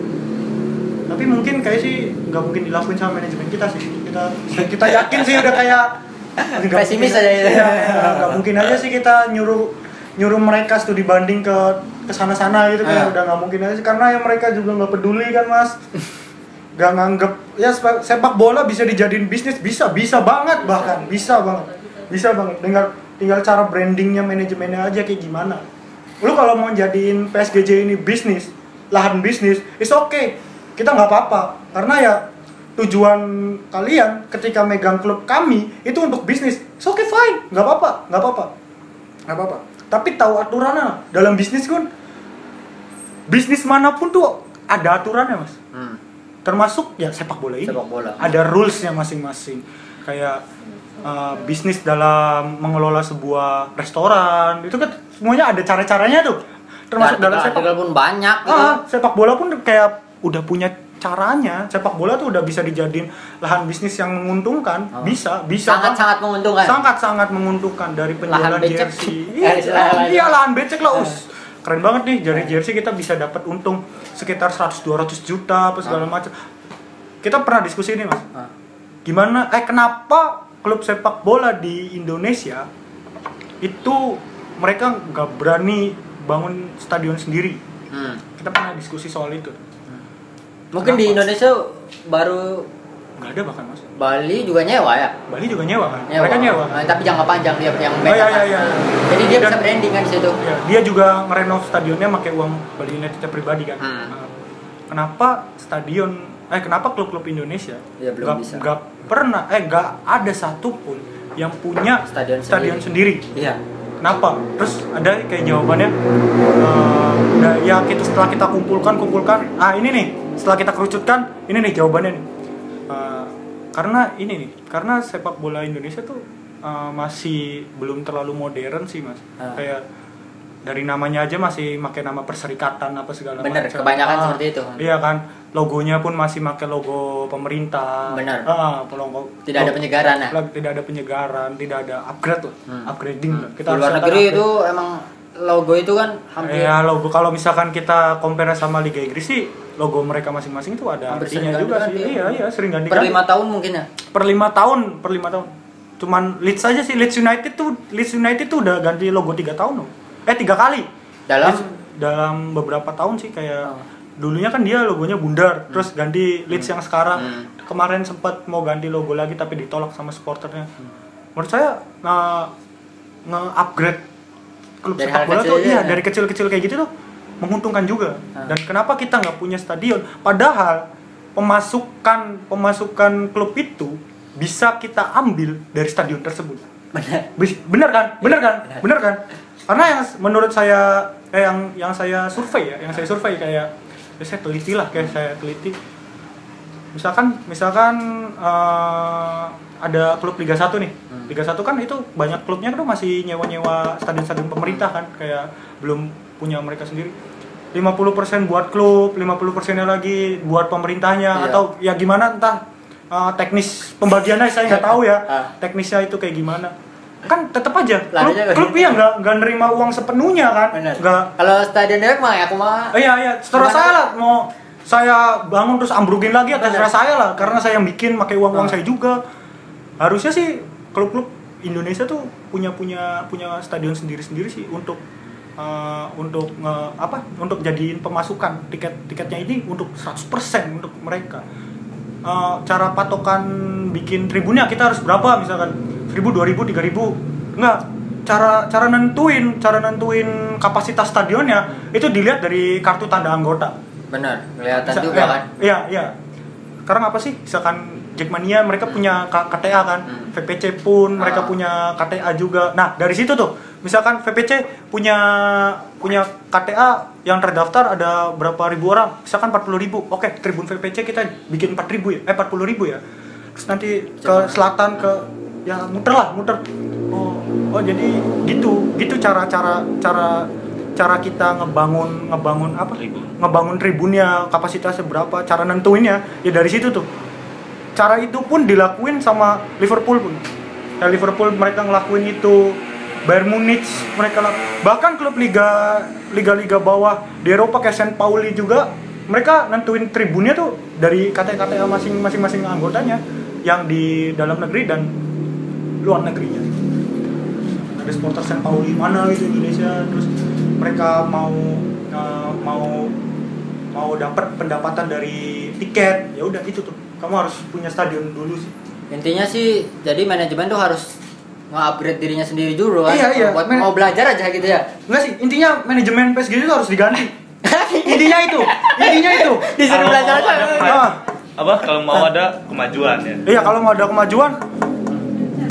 Tapi mungkin kayak sih nggak mungkin dilakuin sama manajemen kita sih. Kita yakin sih udah kayak pesimis aja ya. Nggak mungkin aja sih kita nyuruh mereka studi banding ke sana-sana gitu, kayak udah nggak mungkin aja sih, karena yang mereka juga nggak peduli kan mas. Nggak nganggep ya sepak bola bisa dijadiin bisnis, bisa banget, bahkan bisa banget. Tinggal cara brandingnya, manajemennya aja kayak gimana. Lu kalau mau jadiin PSGJ ini bisnis, lahan bisnis, it's okay, kita nggak apa-apa, karena ya tujuan kalian ketika megang klub kami itu untuk bisnis, it's okay, fine, nggak apa-apa. Tapi tahu aturannya. Dalam bisnis kan, bisnis manapun tuh ada aturannya mas. Termasuk ya sepak bola ini. Ada rulesnya masing-masing. Kayak bisnis dalam mengelola sebuah restoran itu kan semuanya ada cara-caranya tuh. Termasuk dalam sepak bola pun banyak. Gitu. Sepak bola pun kayak udah punya caranya. Sepak bola tuh udah bisa dijadiin lahan bisnis yang menguntungkan. Bisa sangat menguntungkan. Sangat menguntungkan dari penjualan jersey. Iya, lahan becek lah. Keren banget nih, dari jersey kita bisa dapat untung sekitar 100-200 juta apa segala macam. Kita pernah diskusi ini mas, kenapa klub sepak bola di Indonesia itu mereka nggak berani bangun stadion sendiri. Kita pernah diskusi soal itu. Mungkin di Indonesia baru nggak ada bahkan mas. Bali juga nyewa ya? Bali juga nyewa kan? Mereka nyewa. Tapi jangka panjang dia yang Iya. Jadi dia bisa branding kan di situ. Iya, dia juga ngerenov stadionnya pakai uang Bali United pribadi kan. Kenapa klub-klub Indonesia nggak pernah ada satupun yang punya stadion sendiri. Iya. Kenapa? Terus ada kayak jawabannya, setelah kita kumpulkan, ini nih, setelah kita kerucutkan, ini nih jawabannya nih. Karena sepak bola Indonesia tuh masih belum terlalu modern sih mas. Kayak dari namanya aja masih pakai nama perserikatan apa segala macam. Bener, kebanyakan seperti itu. Iya kan, logonya pun masih pakai logo pemerintah. Bener. Tidak ada penyegaran, tidak ada upgrade tuh, upgrading. Kita luar negeri itu emang logo itu kan hampir. Ya logo kalau misalkan kita compare sama Liga Inggris sih, logo mereka masing-masing itu ada artinya juga sih. Iya, sering ganti. Per 5 tahun mungkin ya. Per 5 tahun. Cuman Leeds aja sih, Leeds United tuh udah ganti logo 3 tahun loh. 3 kali. Dalam beberapa tahun sih, kayak dulunya kan dia logonya bundar, terus ganti Leeds yang sekarang. Kemarin sempat mau ganti logo lagi tapi ditolak sama supporternya. Menurut saya nge-upgrade klub sepak bola tuh dari kecil-kecil kayak gitu tuh menguntungkan juga. Dan kenapa kita nggak punya stadion? Padahal pemasukan klub itu bisa kita ambil dari stadion tersebut. Bener kan? Karena yang menurut saya yang saya survei kayak saya teliti. Misalkan ada klub Liga 1 nih. Liga 1 kan itu banyak klubnya tuh masih nyewa stadion pemerintah kan, kayak belum punya mereka sendiri. 50% buat klub, 50%-nya lagi buat pemerintahnya. Atau ya gimana, entah teknis pembagiannya saya nggak tahu ya. Teknisnya itu kayak gimana. Kan tetap aja klub ya nggak nerima uang sepenuhnya kan. Kalau stadion Depok mah aku mah. Iya, terserah saya lah, mau saya bangun terus ambrukin lagi, terserah saya lah, karena saya yang bikin pakai uang saya juga. Harusnya sih klub-klub Indonesia tuh punya stadion sendiri sih untuk jadiin pemasukan tiketnya ini untuk 100% untuk mereka. Cara patokan bikin tribunnya kita harus berapa, misalkan 1.000, 2.000, 3.000. Enggak, cara nentuin kapasitas stadionnya itu dilihat dari kartu tanda anggota. Benar, kelihatan juga kan. Iya. Sekarang apa sih? Misalkan Jackmania mereka punya KTA kan, VPC pun mereka punya KTA juga. Nah, dari situ tuh, misalkan VPC punya KTA yang terdaftar ada berapa ribu orang, misalkan 40.000. Oke, tribun VPC kita bikin 40.000 ya. Terus nanti ke selatan muter. Oh jadi gitu cara kita ngebangun tribunnya, kapasitasnya berapa, cara nentuinnya ya dari situ tuh. Cara itu pun dilakuin sama Liverpool pun. Ya Liverpool mereka ngelakuin itu Bayern Munich mereka bahkan klub liga bawah di Eropa kayak St. Pauli juga mereka nentuin tribunnya tuh dari KTA masing-masing anggotanya yang di dalam negeri dan luar negerinya. Ada supporter St. Pauli mana gitu Indonesia, terus mereka mau dapat pendapatan dari tiket, ya udah itu tuh kamu harus punya stadion dulu sih. Intinya sih jadi manajemen tuh harus nge-upgrade dirinya sendiri dulu kan. Iya. Mau belajar aja gitu ya. Enggak sih, intinya manajemen PSG itu harus diganti. intinya itu. Disuruh belajar aja. Kalau mau ada kemajuan ya. Iya, kalau mau ada kemajuan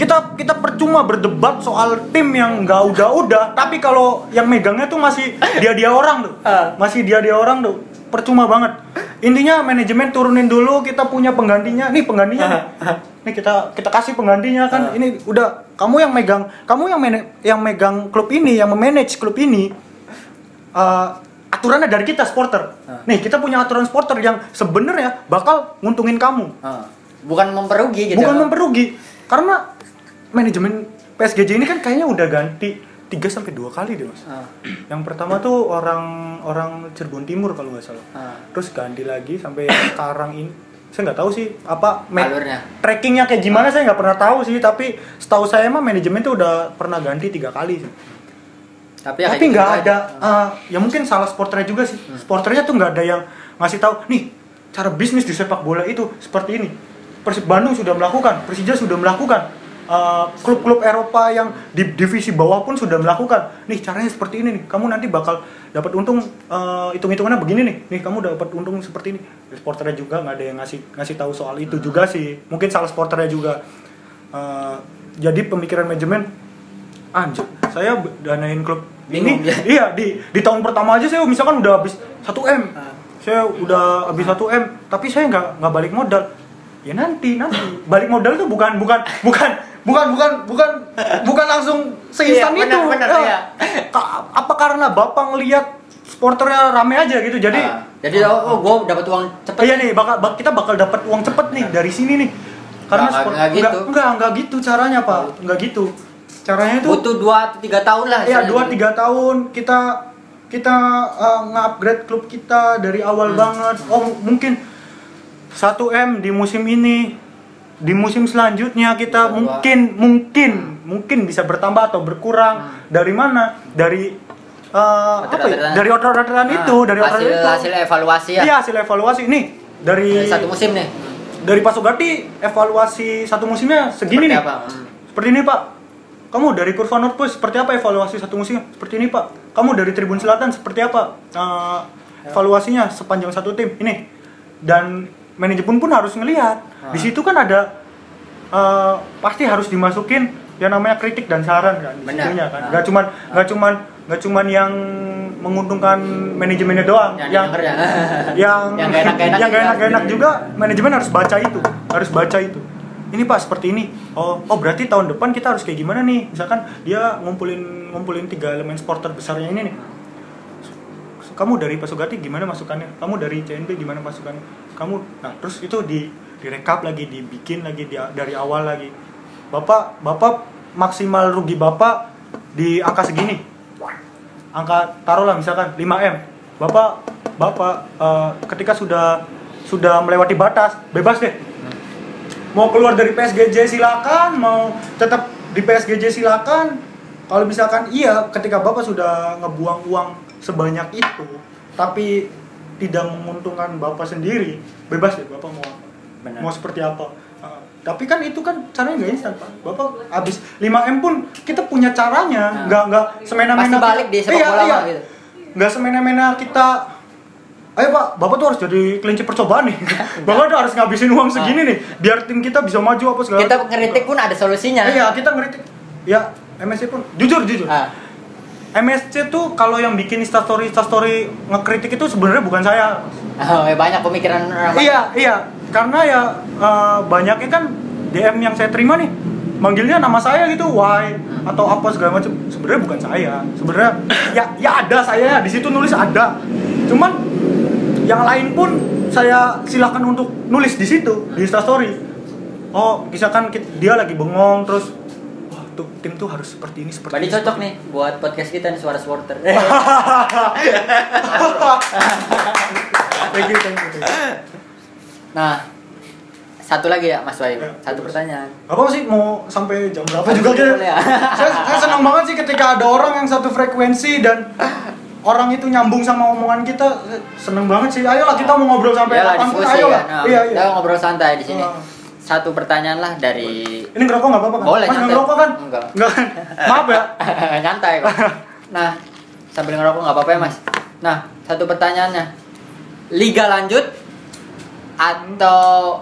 kita percuma berdebat soal tim yang enggak udah, tapi kalau yang megangnya tuh masih dia orang tuh. Masih dia orang tuh. Percuma banget. Intinya manajemen turunin dulu, kita punya penggantinya. Nih penggantinya nih. Nih kita kasih penggantinya kan. Ini udah kamu yang megang klub ini, yang memanage klub ini. Aturannya dari kita supporter. Nih kita punya aturan supporter yang sebenarnya bakal nguntungin kamu. Bukan memperugi gitu. Bukan memperugi. Karena manajemen PSGJ ini kan kayaknya udah ganti 3-2 kali deh mas. Yang pertama tuh orang Cirebon Timur kalau nggak salah. Terus ganti lagi sampai sekarang ini. Saya nggak tahu sih apa trackingnya kayak gimana, saya nggak pernah tahu sih. Tapi setahu saya mah manajemen tuh udah pernah ganti 3 kali sih. Tapi nggak ada. Ya mungkin salah sporternya juga sih. Sporternya tuh nggak ada yang ngasih tahu. Nih cara bisnis di sepak bola itu seperti ini. Persib Bandung sudah melakukan, Persija sudah melakukan. Klub-klub Eropa yang di divisi bawah pun sudah melakukan. Nih caranya seperti ini nih. Kamu nanti bakal dapat untung hitung-hitungannya begini nih. Nih kamu dapat untung seperti ini. Sporternya juga nggak ada yang ngasih tahu soal itu juga sih. Mungkin salah sporternya juga. Jadi pemikiran manajemen, anjir, saya danain klub ini. Iya di tahun pertama aja saya misalkan udah habis 1M. Saya udah habis 1M, tapi saya nggak balik modal. Ya nanti balik modal itu bukan langsung seinstan itu. Benar. Apa karena bapak ngelihat supporternya rame aja gitu, jadi gue dapat uang cepet. Iya nih, kita bakal dapat uang cepet nih dari sini nih. Karena enggak gitu caranya pak, enggak gitu. Caranya itu butuh 2-3 tahun lah. Iya 2-3 tahun kita nge-upgrade klub kita dari awal banget. Oh mungkin 1M di musim ini, di musim selanjutnya kita mungkin bisa bertambah atau berkurang. Dari mana? Dari dari orderan itu, dari orderan itu. Hasil evaluasi ya. Iya, hasil evaluasi nih dari satu musim nih. Dari Pak Sugati evaluasi satu musimnya segini seperti nih. Seperti ini Pak. Kamu dari Kurva Northpost seperti apa evaluasi satu musimnya? Seperti ini Pak. Kamu dari Tribun Selatan seperti apa evaluasinya sepanjang satu tim ini? Dan manajemen pun harus ngelihat. Di situ kan ada pasti harus dimasukin yang namanya kritik dan saran kan. Disitunya kan. Gak cuman yang menguntungkan manajemennya doang. Yang gak enak juga manajemen harus baca itu. Ini Pak seperti ini. Oh berarti tahun depan kita harus kayak gimana nih? Misalkan dia ngumpulin 3 elemen supporter besarnya ini nih. Kamu dari Pak Sugati gimana masukannya? Kamu dari CNB gimana masukannya? Nah terus itu direkap lagi, dibikin lagi dari awal lagi. Bapak maksimal rugi Bapak di angka segini. Angka taruhlah misalkan 5M. Bapak ketika sudah melewati batas, bebas deh. Mau keluar dari PSGJ silakan, mau tetap di PSGJ silakan. Kalau misalkan ketika Bapak sudah ngebuang uang sebanyak itu tapi tidak menguntungkan Bapak sendiri, bebas deh Bapak mau apa. Mau seperti apa. Tapi kan itu kan caranya nggak instan Pak. Bapak habis 5M pun kita punya caranya, nggak semena-mena. Pasti balik di sepak bola gitu. Nggak semena-mena kita. Ayo Pak, Bapak tuh harus jadi kelinci percobaan nih. Bapak tuh harus ngabisin uang segini nih biar tim kita bisa maju apa segala. Kita ngeritik pun ada solusinya. Iya, kita ngeritik. Ya, MSC pun jujur. MSC tuh kalau yang bikin instastory ngekritik itu sebenarnya bukan saya. Banyak pemikiran orang. Iya. Karena ya banyaknya kan DM yang saya terima nih manggilnya nama saya gitu, why atau apa segala macam. Sebenarnya bukan saya. Sebenarnya ya ada saya di situ nulis ada. Cuman yang lain pun saya silakan untuk nulis di situ di instastory. Oh, misalkan dia lagi bengong terus tuh tim tuh harus seperti ini seperti Berarti ini. cocok nih buat podcast kita nih, suara supporter. Thank you. Nah, satu lagi ya Mas Wahyu, Ya, satu terus. pertanyaan. Apa sih mau sampai jam berapa juga gitu? Boleh ya? Saya senang banget sih ketika ada orang yang satu frekuensi dan orang itu nyambung sama omongan kita. Seneng banget sih. Ayolah kita mau ngobrol sampai Iyalah, kapan pun. diskusi Ayolah. kan. Nah, Iya. kita ngobrol santai di sini. Oh. Satu pertanyaan lah dari Ini ngerokok nggak apa-apa kan? Boleh, Mas santai. ngerokok kan? Enggak. kan? Maaf ya. nyantai kok. Nah, sambil ngerokok nggak apa-apa ya Mas. Nah, satu pertanyaannya, liga lanjut atau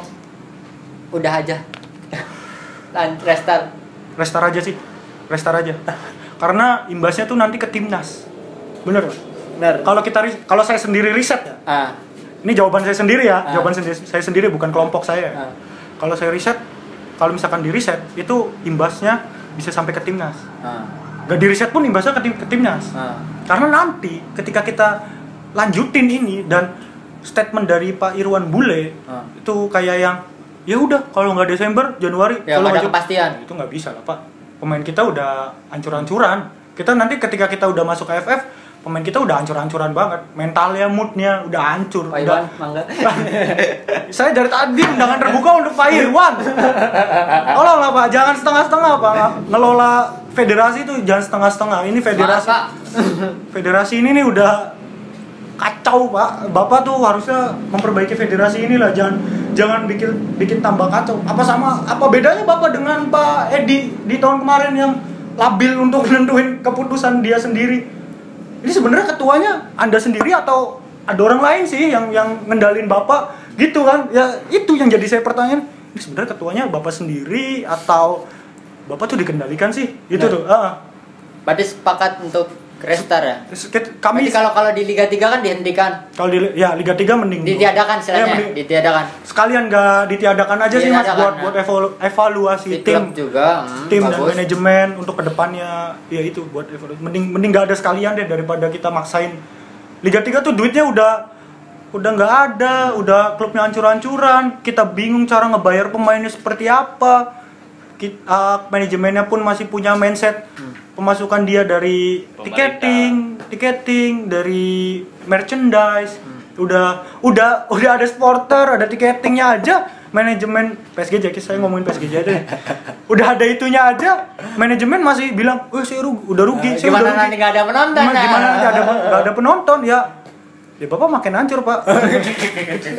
udah aja? Restart. Restart aja sih. Restart aja. Karena imbasnya tuh nanti ke timnas. Bener. Bener. Kalau saya sendiri riset ya. Ah, Ini jawaban saya sendiri ya. Ah. Jawaban saya sendiri bukan kelompok saya. ah, Kalau saya riset, kalau misalkan di riset itu imbasnya bisa sampai ke timnas. ah, Gak di riset pun imbasnya ke timnas. ah. Karena nanti ketika kita lanjutin ini dan statement dari Pak Irwan Bule itu kayak yang ya udah kalau nggak Desember Januari Ya, kalau nggak ada nggak kepastian. itu nggak bisa lah Pak. Pemain kita udah hancur-hancuran. Kita nanti ketika kita udah masuk ke AFF pemain kita udah hancur-hancuran banget, mentalnya, moodnya udah hancur. Pak Udah- Iwan, mangga. Saya dari tadi undangan terbuka untuk Pak Irwan. Tolonglah Pak, jangan setengah-setengah Pak. Ngelola federasi itu jangan setengah-setengah. Ini Semangat, federasi. Pak. Federasi ini nih udah kacau Pak. Bapak tuh harusnya memperbaiki federasi inilah. Jangan bikin tambah kacau. Apa bedanya Bapak dengan Pak Edi di tahun kemarin yang labil untuk nentuin keputusan dia sendiri? Ini sebenarnya ketuanya Anda sendiri atau ada orang lain sih yang ngendalin Bapak gitu kan? Ya itu yang jadi saya pertanyaan. Ini sebenarnya ketuanya Bapak sendiri atau Bapak tuh dikendalikan sih? Itu Nah. tuh. Berarti sepakat untuk restart ya? Kami Berarti kalau di Liga 3 kan dihentikan. kalau di Liga 3 mending Ditiadakan istilahnya, mending- ditiadakan. sekalian nggak ditiadakan aja sih Mas Ditiadakan, buat nah. evaluasi Di tim klub juga, tim dan bagus. manajemen untuk kedepannya. Ya itu buat evaluasi. Mending nggak ada sekalian deh daripada kita maksain. Liga 3 tuh duitnya udah nggak ada, udah klubnya hancur-hancuran, kita bingung cara ngebayar pemainnya seperti apa. Manajemennya pun masih punya mindset pemasukan dia dari tiketing, dari merchandise. Udah ada supporter, ada tiketingnya aja. Manajemen PSG aja, saya ngomongin PSG aja deh. Udah ada itunya aja, manajemen masih bilang, saya udah rugi, saya Gimana udah rugi. nanti nggak ada penonton? Gimana nanti nggak ada penonton ya? Ya Bapak makin hancur Pak.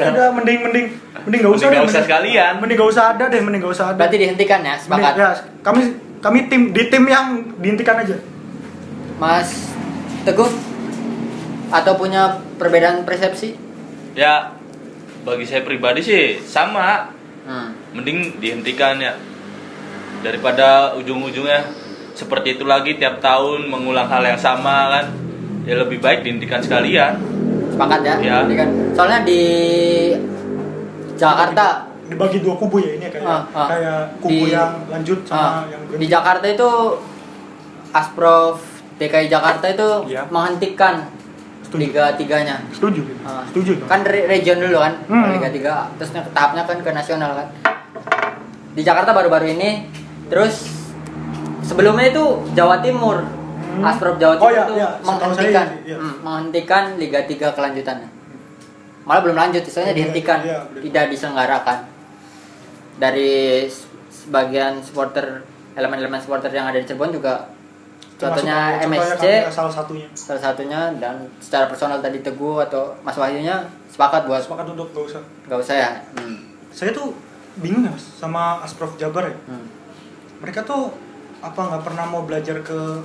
Udah mending nggak usah. Mending nggak usah sekalian. Mending nggak usah ada deh, mending nggak usah ada. Berarti dihentikan ya, sepakat. Ya, kami tim yang dihentikan aja. Mas Teguh, atau punya perbedaan persepsi? Ya, bagi saya pribadi sih sama. Hmm. Mending dihentikan ya. Daripada ujung-ujungnya seperti itu lagi tiap tahun mengulang hal yang sama kan. Ya lebih baik dihentikan sekalian. Sepakat ya? Ya. Dihentikan. Soalnya di Jakarta Dibagi dua kubu ya ini kayak kubu Di- yang lanjut sama yang di Jakarta itu Asprof DKI Jakarta itu Iya. menghentikan Setuju. Liga 3-nya. Setuju. Setuju. Kan region dulu kan, Hmm. Liga 3, terus tahapnya kan ke nasional kan. Di Jakarta baru-baru ini, terus sebelumnya itu Jawa Timur, Asprof Jawa Oh, Timur iya, itu iya. Setahu saya, iya. menghentikan Liga 3 kelanjutannya. Malah belum lanjut, istilahnya Iya, dihentikan, iya, tidak diselenggarakan. Dari sebagian supporter, elemen-elemen supporter yang ada di Cirebon juga, contohnya MSC, kami salah satunya. dan secara personal tadi Teguh atau Mas Wahyunya sepakat buat Sepakat untuk nggak usah. nggak usah ya. Saya tuh bingung ya Mas sama Asprof Jabar ya. Hmm. Mereka tuh nggak pernah mau belajar ke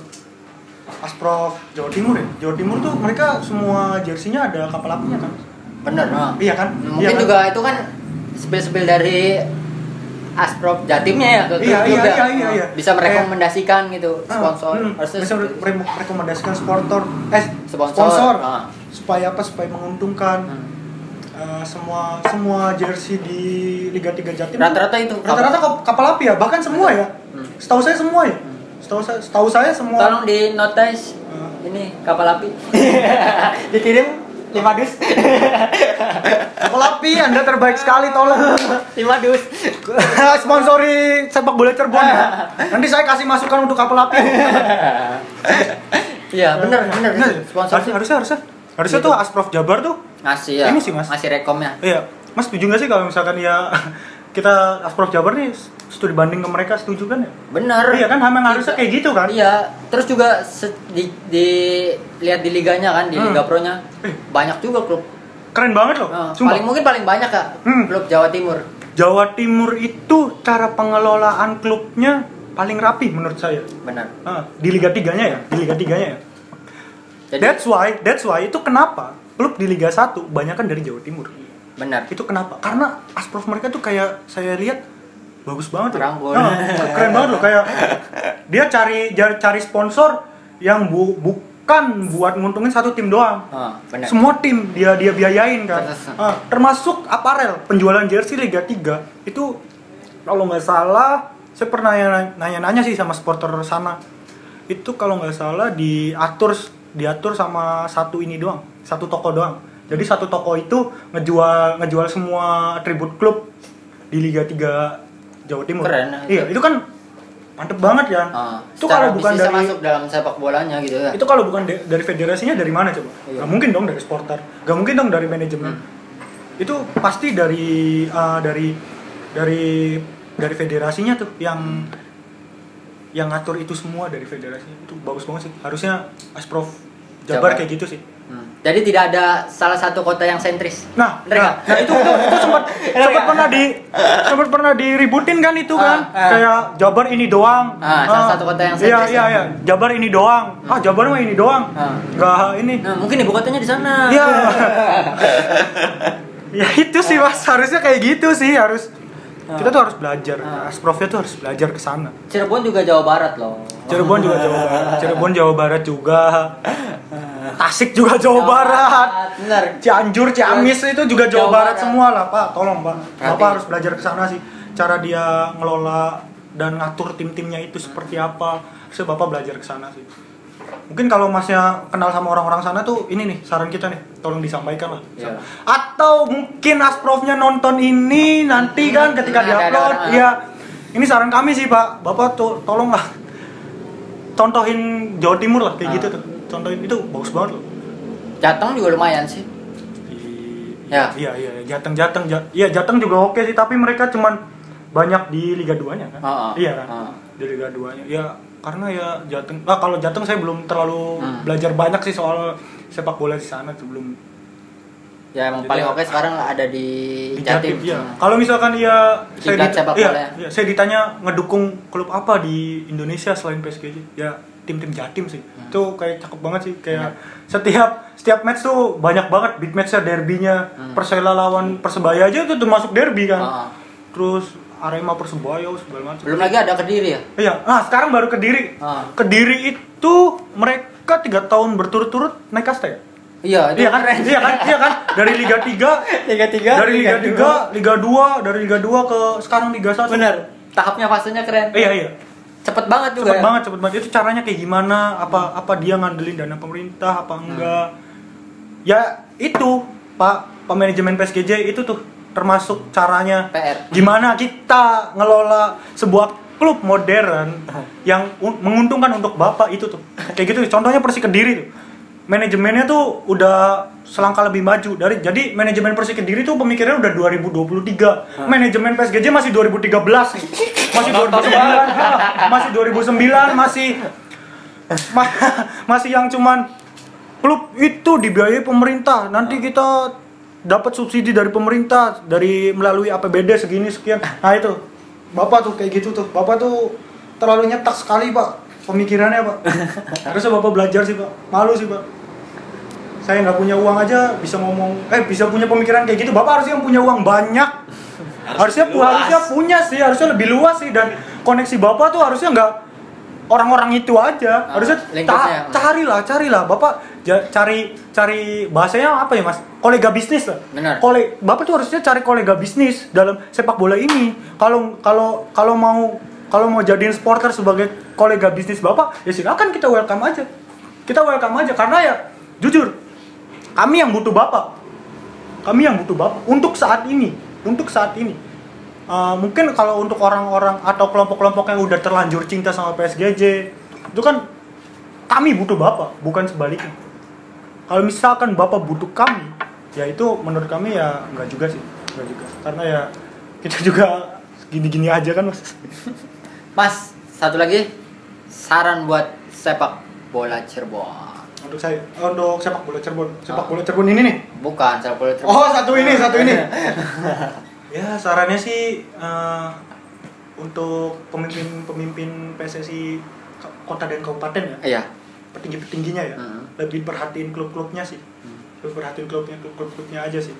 Asprof Jawa Timur ya. Jawa Timur tuh mereka semua jersinya ada kapal apinya kan. Bener, nah. Iya kan? Mungkin Iya kan? juga itu kan spill-spill dari Asprof Jatimnya ya ke Iya, klub juga. iya. Bisa merekomendasikan gitu sponsor. Harusnya bisa seperti itu. merekomendasikan sponsor Sponsor. Ah. supaya apa? Supaya menguntungkan. Semua jersey di Liga 3 Jatim Rata-rata itu kapal api ya, bahkan semua ya. Setahu saya semua ya. Setahu saya semua. Tolong di notice ini kapal api. Dikirim 5 dus. Kapal Api, Anda terbaik sekali, tolong. Timadus. Sponsori sepak bola Cirebon ya. Nanti saya kasih masukan untuk Kapal Api. Iya, benar. Sponsor Harusnya tuh Asprof Jabar tuh ngasih ya. Ini sih, Mas. Ngasih rekomnya. iya. Mas setuju nggak sih kalau misalkan ya kita Asprof Jabar nih studi banding ke mereka, setuju kan ya? Benar. Iya kan, memang harusnya kayak gitu kan? Iya, terus juga lihat di liganya kan, di Liga Pro-nya. Banyak juga klub. Keren banget loh. Sumpah. Paling banyak Kak, klub Jawa Timur. Jawa Timur itu cara pengelolaan klubnya paling rapi menurut saya. Benar. Di Liga 3-nya ya, Jadi, That's why itu kenapa klub di Liga 1 banyakan dari Jawa Timur. benar. Itu kenapa? Karena Asprof mereka tuh kayak saya lihat bagus banget loh. Rambut. Keren banget loh, kayak dia cari sponsor yang bukan buat nguntungin satu tim doang. Benar. Semua tim dia biayain kan. Termasuk aparel, penjualan jersey Liga 3 itu kalau nggak salah, saya pernah nanya sih sama supporter sana. Itu kalau nggak salah diatur sama satu toko doang. Jadi satu toko itu ngejual semua atribut klub di Liga 3 Jawa Timur. Keren. Iya, itu kan mantep banget ya. Itu kalau bukan dari masuk dalam sepak bolanya gitu ya. Itu kalau bukan dari federasinya dari mana coba? Iya. Gak mungkin dong dari supporter, gak mungkin dong dari manajemen. Itu pasti dari federasinya tuh yang ngatur itu semua dari federasinya. Itu bagus banget sih. Harusnya Asprof Jabar kayak gitu sih. Jadi tidak ada salah satu kota yang sentris. Nah itu sempat pernah diributin kan itu kan. Kayak Jabar ini doang. Salah satu kota yang sentris. Iya. Jabar ini doang. Jabar mah ini doang. Enggak ini. Nah, mungkin ibu kotanya di sana. Iya. Ya itu sih Mas, harusnya kayak gitu sih, kita tuh harus belajar. Asprofnya tuh harus belajar ke sana. Cirebon juga Jawa Barat loh. Cirebon juga Jawa Barat. Cirebon Jawa Barat juga. Tasik juga Jawa Barat. Benar. Cianjur, Ciamis itu juga Jawa Barat semua lah, Pak. Tolong, Pak. Berarti. Bapak harus belajar ke sana sih. Cara dia ngelola dan ngatur tim-timnya itu seperti apa. Harusnya Bapak belajar ke sana sih. Mungkin kalau Masnya kenal sama orang-orang sana tuh, ini nih saran kita nih, tolong disampaikan lah. Ya. Atau mungkin Asprofnya nonton ini nanti kan ketika diupload, ya. Ini saran kami sih Pak, Bapak tolonglah contohin Jawa Timur lah kayak gitu tuh. Contohin itu bagus banget loh. Jateng juga lumayan sih. Iya, Jateng juga oke sih, tapi mereka cuman banyak di Liga 2-nya kan. Iya kan. Di Liga 2-nya. Ya karena ya Jateng, kalau Jateng saya belum terlalu belajar banyak sih soal sepak bola di sana tuh, belum. Ya emang paling oke sekarang ada di Jatim. Iya. Kalau misalkan saya ditanya ngedukung klub apa di Indonesia selain PSG, ya tim-tim Jatim sih. Itu kayak cakep banget sih, kayak setiap match tuh banyak banget big match-nya, derbynya. Persela lawan Persebaya aja itu termasuk derby kan. Terus Arema Persebaya segala macam. Belum lagi ada Kediri ya? Iya. Nah, sekarang baru Kediri. Kediri itu mereka 3 tahun berturut-turut naik kasta ya? Iya kan? Iya kan? Dari Liga 3, dari Liga 3, Liga 2, dari Liga 2 ke sekarang Liga 1. Bener. Tahapnya fasenya keren. Iya. Cepet banget juga. Cepet banget. Itu caranya kayak gimana? Apa dia ngandelin dana pemerintah apa enggak? Ya itu, Pak, manajemen PSGJ itu tuh termasuk caranya. PR. Gimana kita ngelola sebuah klub modern yang menguntungkan untuk Bapak itu tuh. Kayak gitu. Contohnya Persi Kediri tuh. Manajemennya tuh udah selangkah lebih maju jadi manajemen Persi Kediri tuh pemikirannya udah 2023. Manajemen PSGJ masih 2013 nih. Masih 2009, masih yang cuman klub itu dibiayai pemerintah. Nanti kita dapat subsidi dari pemerintah melalui APBD segini sekian. Nah itu. Bapak tuh kayak gitu tuh. Bapak tuh terlalu nyetak sekali, Pak. Pemikirannya Pak, harusnya Bapak belajar sih Pak, malu sih Pak. Saya nggak punya uang aja bisa bisa punya pemikiran kayak gitu. Bapak harusnya yang punya uang banyak, harusnya punya sih, harusnya lebih luas sih, dan koneksi Bapak tuh harusnya nggak orang-orang itu aja, harusnya carilah Bapak cari bahasanya apa ya Mas? Kolega bisnis lah. Benar. Bapak tuh harusnya cari kolega bisnis dalam sepak bola ini. Kalau mau jadiin supporter sebagai kolega bisnis Bapak, ya silakan, kita welcome aja karena ya jujur kami yang butuh Bapak. Kami yang butuh bapak untuk saat ini. Mungkin kalau untuk orang-orang atau kelompok-kelompok yang udah terlanjur cinta sama PSGJ, itu kan kami butuh bapak, bukan sebaliknya. Kalau misalkan bapak butuh kami, ya itu menurut kami ya enggak juga. Karena ya kita juga gini-gini aja kan, Mas. Mas, satu lagi saran buat sepak bola Cirebon. Untuk sepak bola Cirebon. Sepak bola Cirebon ini nih. Bukan sepak bola Cirebon. Oh, satu ini. Ya, sarannya sih untuk pemimpin PSSI kota dan kabupaten ya. Iya. Petinggi-petingginya ya. Lebih perhatiin klub-klubnya sih. Lebih perhatiin klub-klubnya aja sih.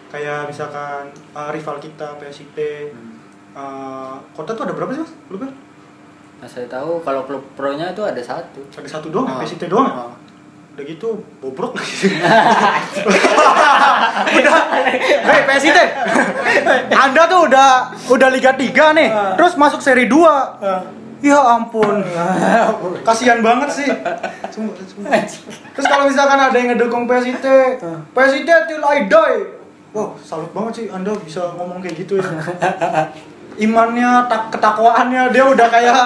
Kayak misalkan rival kita PSIT. Kota tuh ada berapa sih, Mas? Klubnya? Nah, saya tahu kalau klub pro-nya itu ada satu. Ada satu doang, PSIT doang ya? Udah gitu bobrok lagi. Udah. Hei PSIT. Anda tuh udah Liga 3 nih. Terus masuk seri 2. Ya ampun. Kasihan banget sih. Sumpah. Terus kalau misalkan ada yang ngedukung PSIT till I die. Wow, salut banget sih Anda bisa ngomong kayak gitu ya. Imannya, ketakwaannya dia udah kayak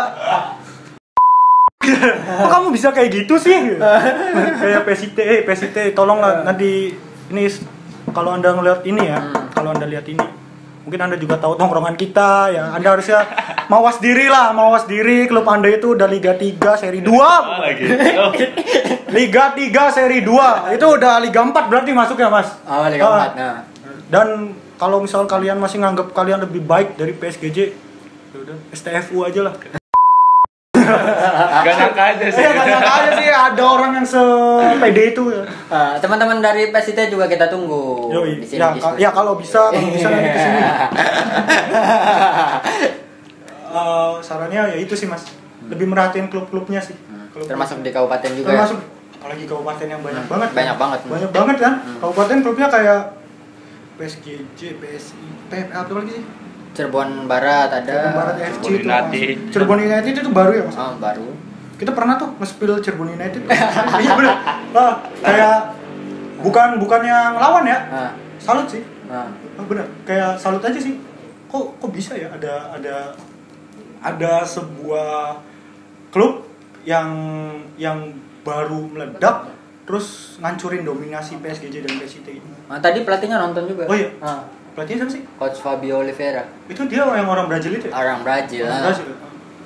kok kamu bisa kayak gitu sih? Kayak PSIT, tolonglah nanti ini kalau Anda ngeliat ini ya, kalau Anda lihat ini, mungkin Anda juga tahu tongkrongan kita ya. Anda harusnya mawas diri, klub Anda itu udah Liga 3 seri 2. Liga 3 seri 2. Itu udah Liga 4 berarti masuk ya, Mas? Oh, Liga 4. Nah. Dan kalau misal kalian masih nganggap kalian lebih baik dari PSGJ, ya udah STFU aja lah. Gak nyangka aja sih. Ada orang yang sepede itu. Teman-teman dari PSIT juga kita tunggu. Yoi. Di sini. Ya kalau bisa nanti kesini. Sarannya ya itu sih, Mas. Lebih merhatiin klub-klubnya sih. Termasuk di kabupaten juga. Termasuk apalagi kabupaten yang banyak banget. Banyak banget kan. Kabupaten klubnya kayak PSGJ, PSI, apa lagi sih? Cirebon Barat ada. Cirebon Barat FC itu. Cirebon United itu baru ya, Mas? Baru. Kita pernah tuh nge-spill Cirebon United. Iya bener. Kayak bukan yang lawan ya. Salut sih. Bener. Kayak salut aja sih. Kok bisa ya ada sebuah klub yang baru meledak terus ngancurin dominasi PSGJ dan PSIT ini. Tadi pelatihnya nonton juga. Oh iya. Pelatihnya siapa sih? Coach Fabio Oliveira. Itu dia yang orang Brazil itu ya? Orang Brazil.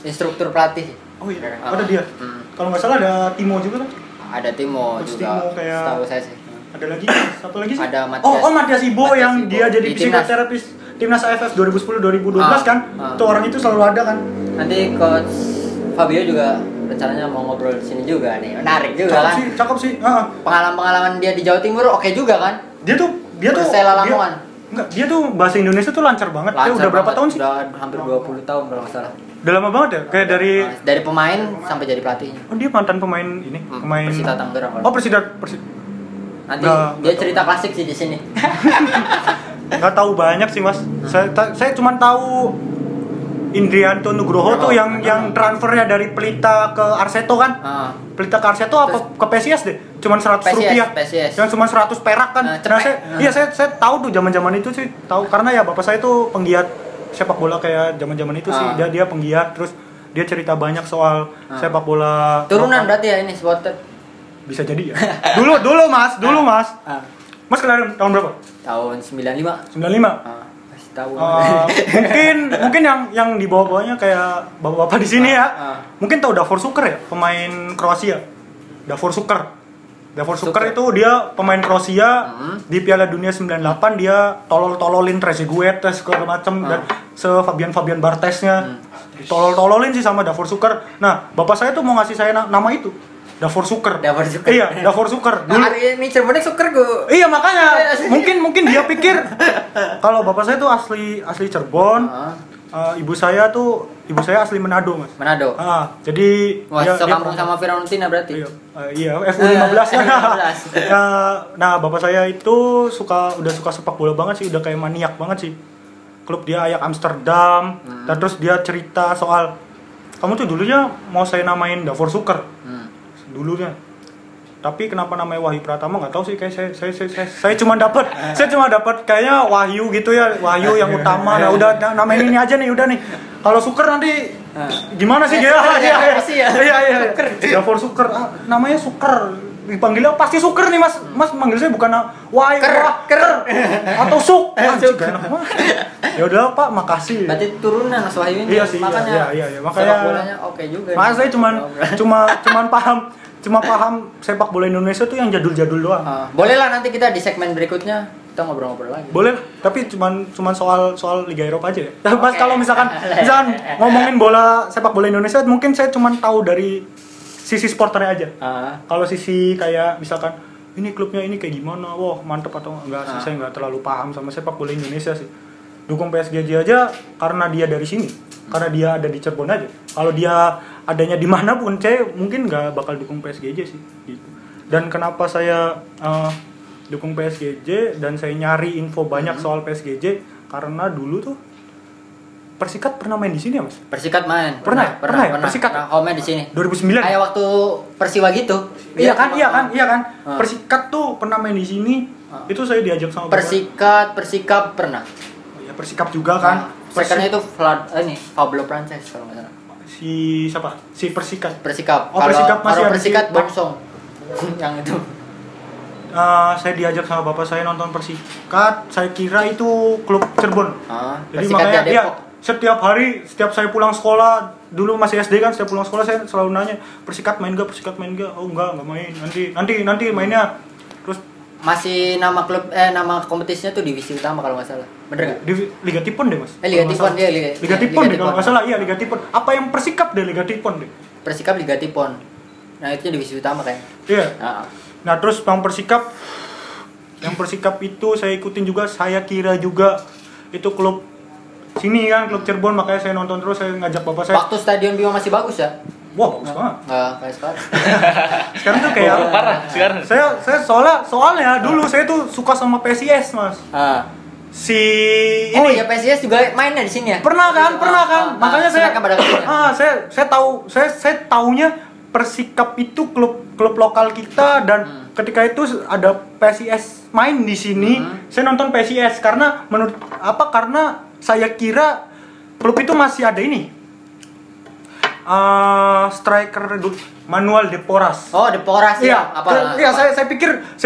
Instruktur pelatih. Oh iya. Ada dia. Kalau nggak salah ada Timo juga kan? Ada Timo juga. Timo kayak. Setahu saya sih. Ada lagi? Satu lagi sih? Ada Matias. Matias Ibo yang dia jadi psikoterapis timnas AFF 2010-2012 kan? Itu orang itu selalu ada kan? Nanti Coach Fabio juga rencananya mau ngobrol di sini juga nih. Menarik juga Cakep sih. Pengalaman dia di Jawa Timur oke juga kan? Dia tuh Persela Lamongan. Dia tuh bahasa Indonesia tuh lancar banget. Dia udah berapa tahun sih? Udah hampir 20 tahun kalau nggak salah. Udah lama banget ya? Kayak dari pemain sampai jadi pelatihnya. Oh, dia mantan pemain ini, pemain Persita Tangerang. Persita. Nanti dia cerita klasik sih di sini. Nggak tahu banyak sih, Mas. Saya cuma tahu Indrianto Nugroho tuh yang transfernya dari Pelita ke Arseto kan? Pelita ke Arseto apa ke PSIS deh? Cuman 100 rupiah. PSIS. Yang cuma 100 perak kan. Saya tahu tuh zaman-zaman itu sih, tahu karena ya bapak saya tuh penggiat sepak bola kayak zaman-zaman itu sih. Dia penggiat, terus dia cerita banyak soal sepak bola. Turunan berarti ya ini supporter. Bisa jadi ya. Dulu Mas. Mas kelahiran tahun berapa? Tahun 95. Tahu. Mungkin yang di bawah-bawahnya kayak bapak-bapak di sini ya. Mungkin tahu Davor Šuker ya, pemain Kroasia. Davor Šuker itu dia pemain Kroasia di Piala Dunia 98 dia tololin Trezeguet segala macam dan Fabian Barthez-nya. Tololin sih sama Davor Šuker. Nah, bapak saya tuh mau ngasih saya nama itu. Davor Šuker. Iya, Davor Šuker. Hari ini Cirebonnya Šuker gua. Iya, makanya mungkin dia pikir kalau bapak saya tuh asli Cirebon. Ibu saya asli Manado, Mas. Manado. Jadi dia kampung sama Fiorentina berarti. Iya, FU15 kan. Nah, bapak saya itu udah suka sepak bola banget sih, udah kayak maniak banget sih. Klub dia Ajax Amsterdam. Dan terus dia cerita soal kamu tuh dulunya mau saya namain Davor Šuker. Dulunya Tapi kenapa namanya Wahyu Pratama nggak tahu sih, kayak saya cuma dapat kayaknya Wahyu gitu ya, Wahyu yang utama. Nah udah namain ini aja nih, udah nih. Kalau Suker nanti gimana sih dia? Iya. Gavor Suker, namanya Suker. Dipanggilnya pasti Suker nih, Mas. Mas manggil saya bukan Wahyu atau Suk. Ya udah Pak, makasih. Berarti turunan Mas Wahyu ini. Iya sih, makanya. Iya. Makanya sepak bolanya oke juga. Makanya saya cuma paham sepak bola Indonesia tuh yang jadul-jadul doang. Boleh lah nanti kita di segmen berikutnya kita ngobrol-ngobrol lagi. Boleh, tapi cuman soal Liga Eropa aja ya. Mas kalau misalkan ngomongin sepak bola Indonesia, mungkin saya cuman tahu dari sisi sporternya aja. Kalau sisi kayak misalkan ini klubnya ini kayak gimana, wah mantep atau enggak sih, saya nggak terlalu paham sama sepak bola Indonesia sih. Dukung PSGJ aja karena dia dari sini, karena dia ada di Cirebon aja. Kalau dia adanya di mana pun, saya mungkin nggak bakal dukung PSGJ sih. Gitu. Dan kenapa saya dukung PSGJ dan saya nyari info banyak soal PSGJ karena dulu tuh Persikat pernah main di sini ya, Mas? Persikat main. Pernah. Persikat home di sini. 2009. Kayak waktu Persiwa gitu. Iya kan. Persikat tuh pernah main di sini. Itu saya diajak sama Persikap pernah. Ya Persikap juga kan. Persikapnya itu Pablo Frances kalau nggak salah. Si siapa? Si Persikap. Kalau Persikap masih ada. Persikat Bongsong. Yang itu. Saya diajak sama bapak saya nonton Persikat. Saya kira itu klub Cirebon. Jadi makanya dia setiap hari, setiap saya pulang sekolah, dulu masih SD kan, setiap pulang sekolah saya selalu nanya, Persikat main gak? Oh enggak main, nanti mainnya. Terus masih nama kompetisinya tuh Divisi Utama kalau nggak salah, bener nggak? Liga Tipon deh, Mas. Liga Tipon dia Liga Tipon deh kalau nggak salah, iya Liga Tipon. Apa yang Persikap deh, Liga Tipon deh. Persikap Liga Tipon. Nah itu Divisi Utama kan? Iya. Nah terus yang Persikap itu saya ikutin juga, saya kira juga itu klub sini kan, klub Cirebon, makanya saya nonton terus, saya ngajak bapak saya. Waktu Stadion Bima masih bagus ya? Wah, bagus banget. Nggak kayak sekarang. Sekarang tuh kayak parah sekarang. Saya soalnya dulu saya tuh suka sama PSIS, Mas. Oh ya, PSIS juga mainnya di sini ya? Pernah kan? Makanya saya taunya Persikap itu klub lokal kita, dan ketika itu ada PSIS main di sini, saya nonton PSIS karena karena saya kira klub itu masih ada ini. Striker Manuel Deporas. Oh, Deporas ya. Iya, saya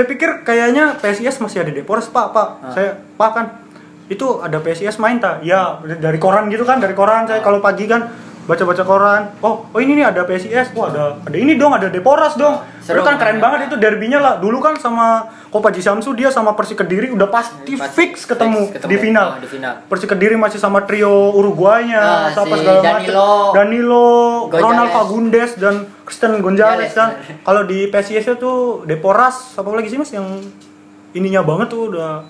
pikir kayaknya PSIS masih ada Deporas, Pak. Saya kan itu ada PSIS main ya, dari koran gitu kan, saya kalau pagi kan baca koran. Oh ini nih ada PSIS. Wah, ada ini dong, ada Deporas dong. Itu kan keren banget itu derbynya lah. Dulu kan sama Kopaji Samsu, dia sama Persik Kediri udah pasti fix ketemu di final. Persik Kediri masih sama trio Uruguaynya, sama segala macam. Danilo, Ronald Fagundes dan Christian Gonzalez kan. Kalau di PSIS itu Deporas, apa lagi sih Mas yang ininya banget tuh, udah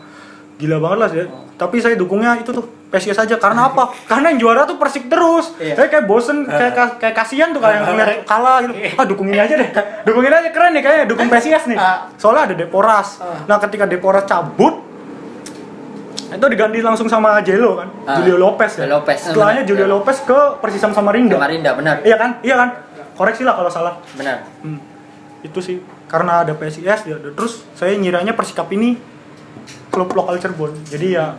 gila banget lah sih. Tapi saya dukungnya itu tuh PSIS aja. Karena apa? Karena yang juara tuh Persik terus. Saya kayak bosen, kayak kasihan tuh kalau yang ngeliat kalah gitu. Dukungin aja deh. Dukungin aja, keren nih kayaknya dukung PSIS nih. Soalnya ada Deporas. Nah, ketika Deporas cabut, itu diganti langsung sama Jello kan. Julio Lopez ya. Setelahnya Julio Lopez ke Persisam Samarinda. Benar. Iya kan? Koreksi lah kalau salah. Benar. Itu sih karena ada PSIS ya. Terus saya ngiranya Persikap ini klub lokal Cirebon. Jadi ya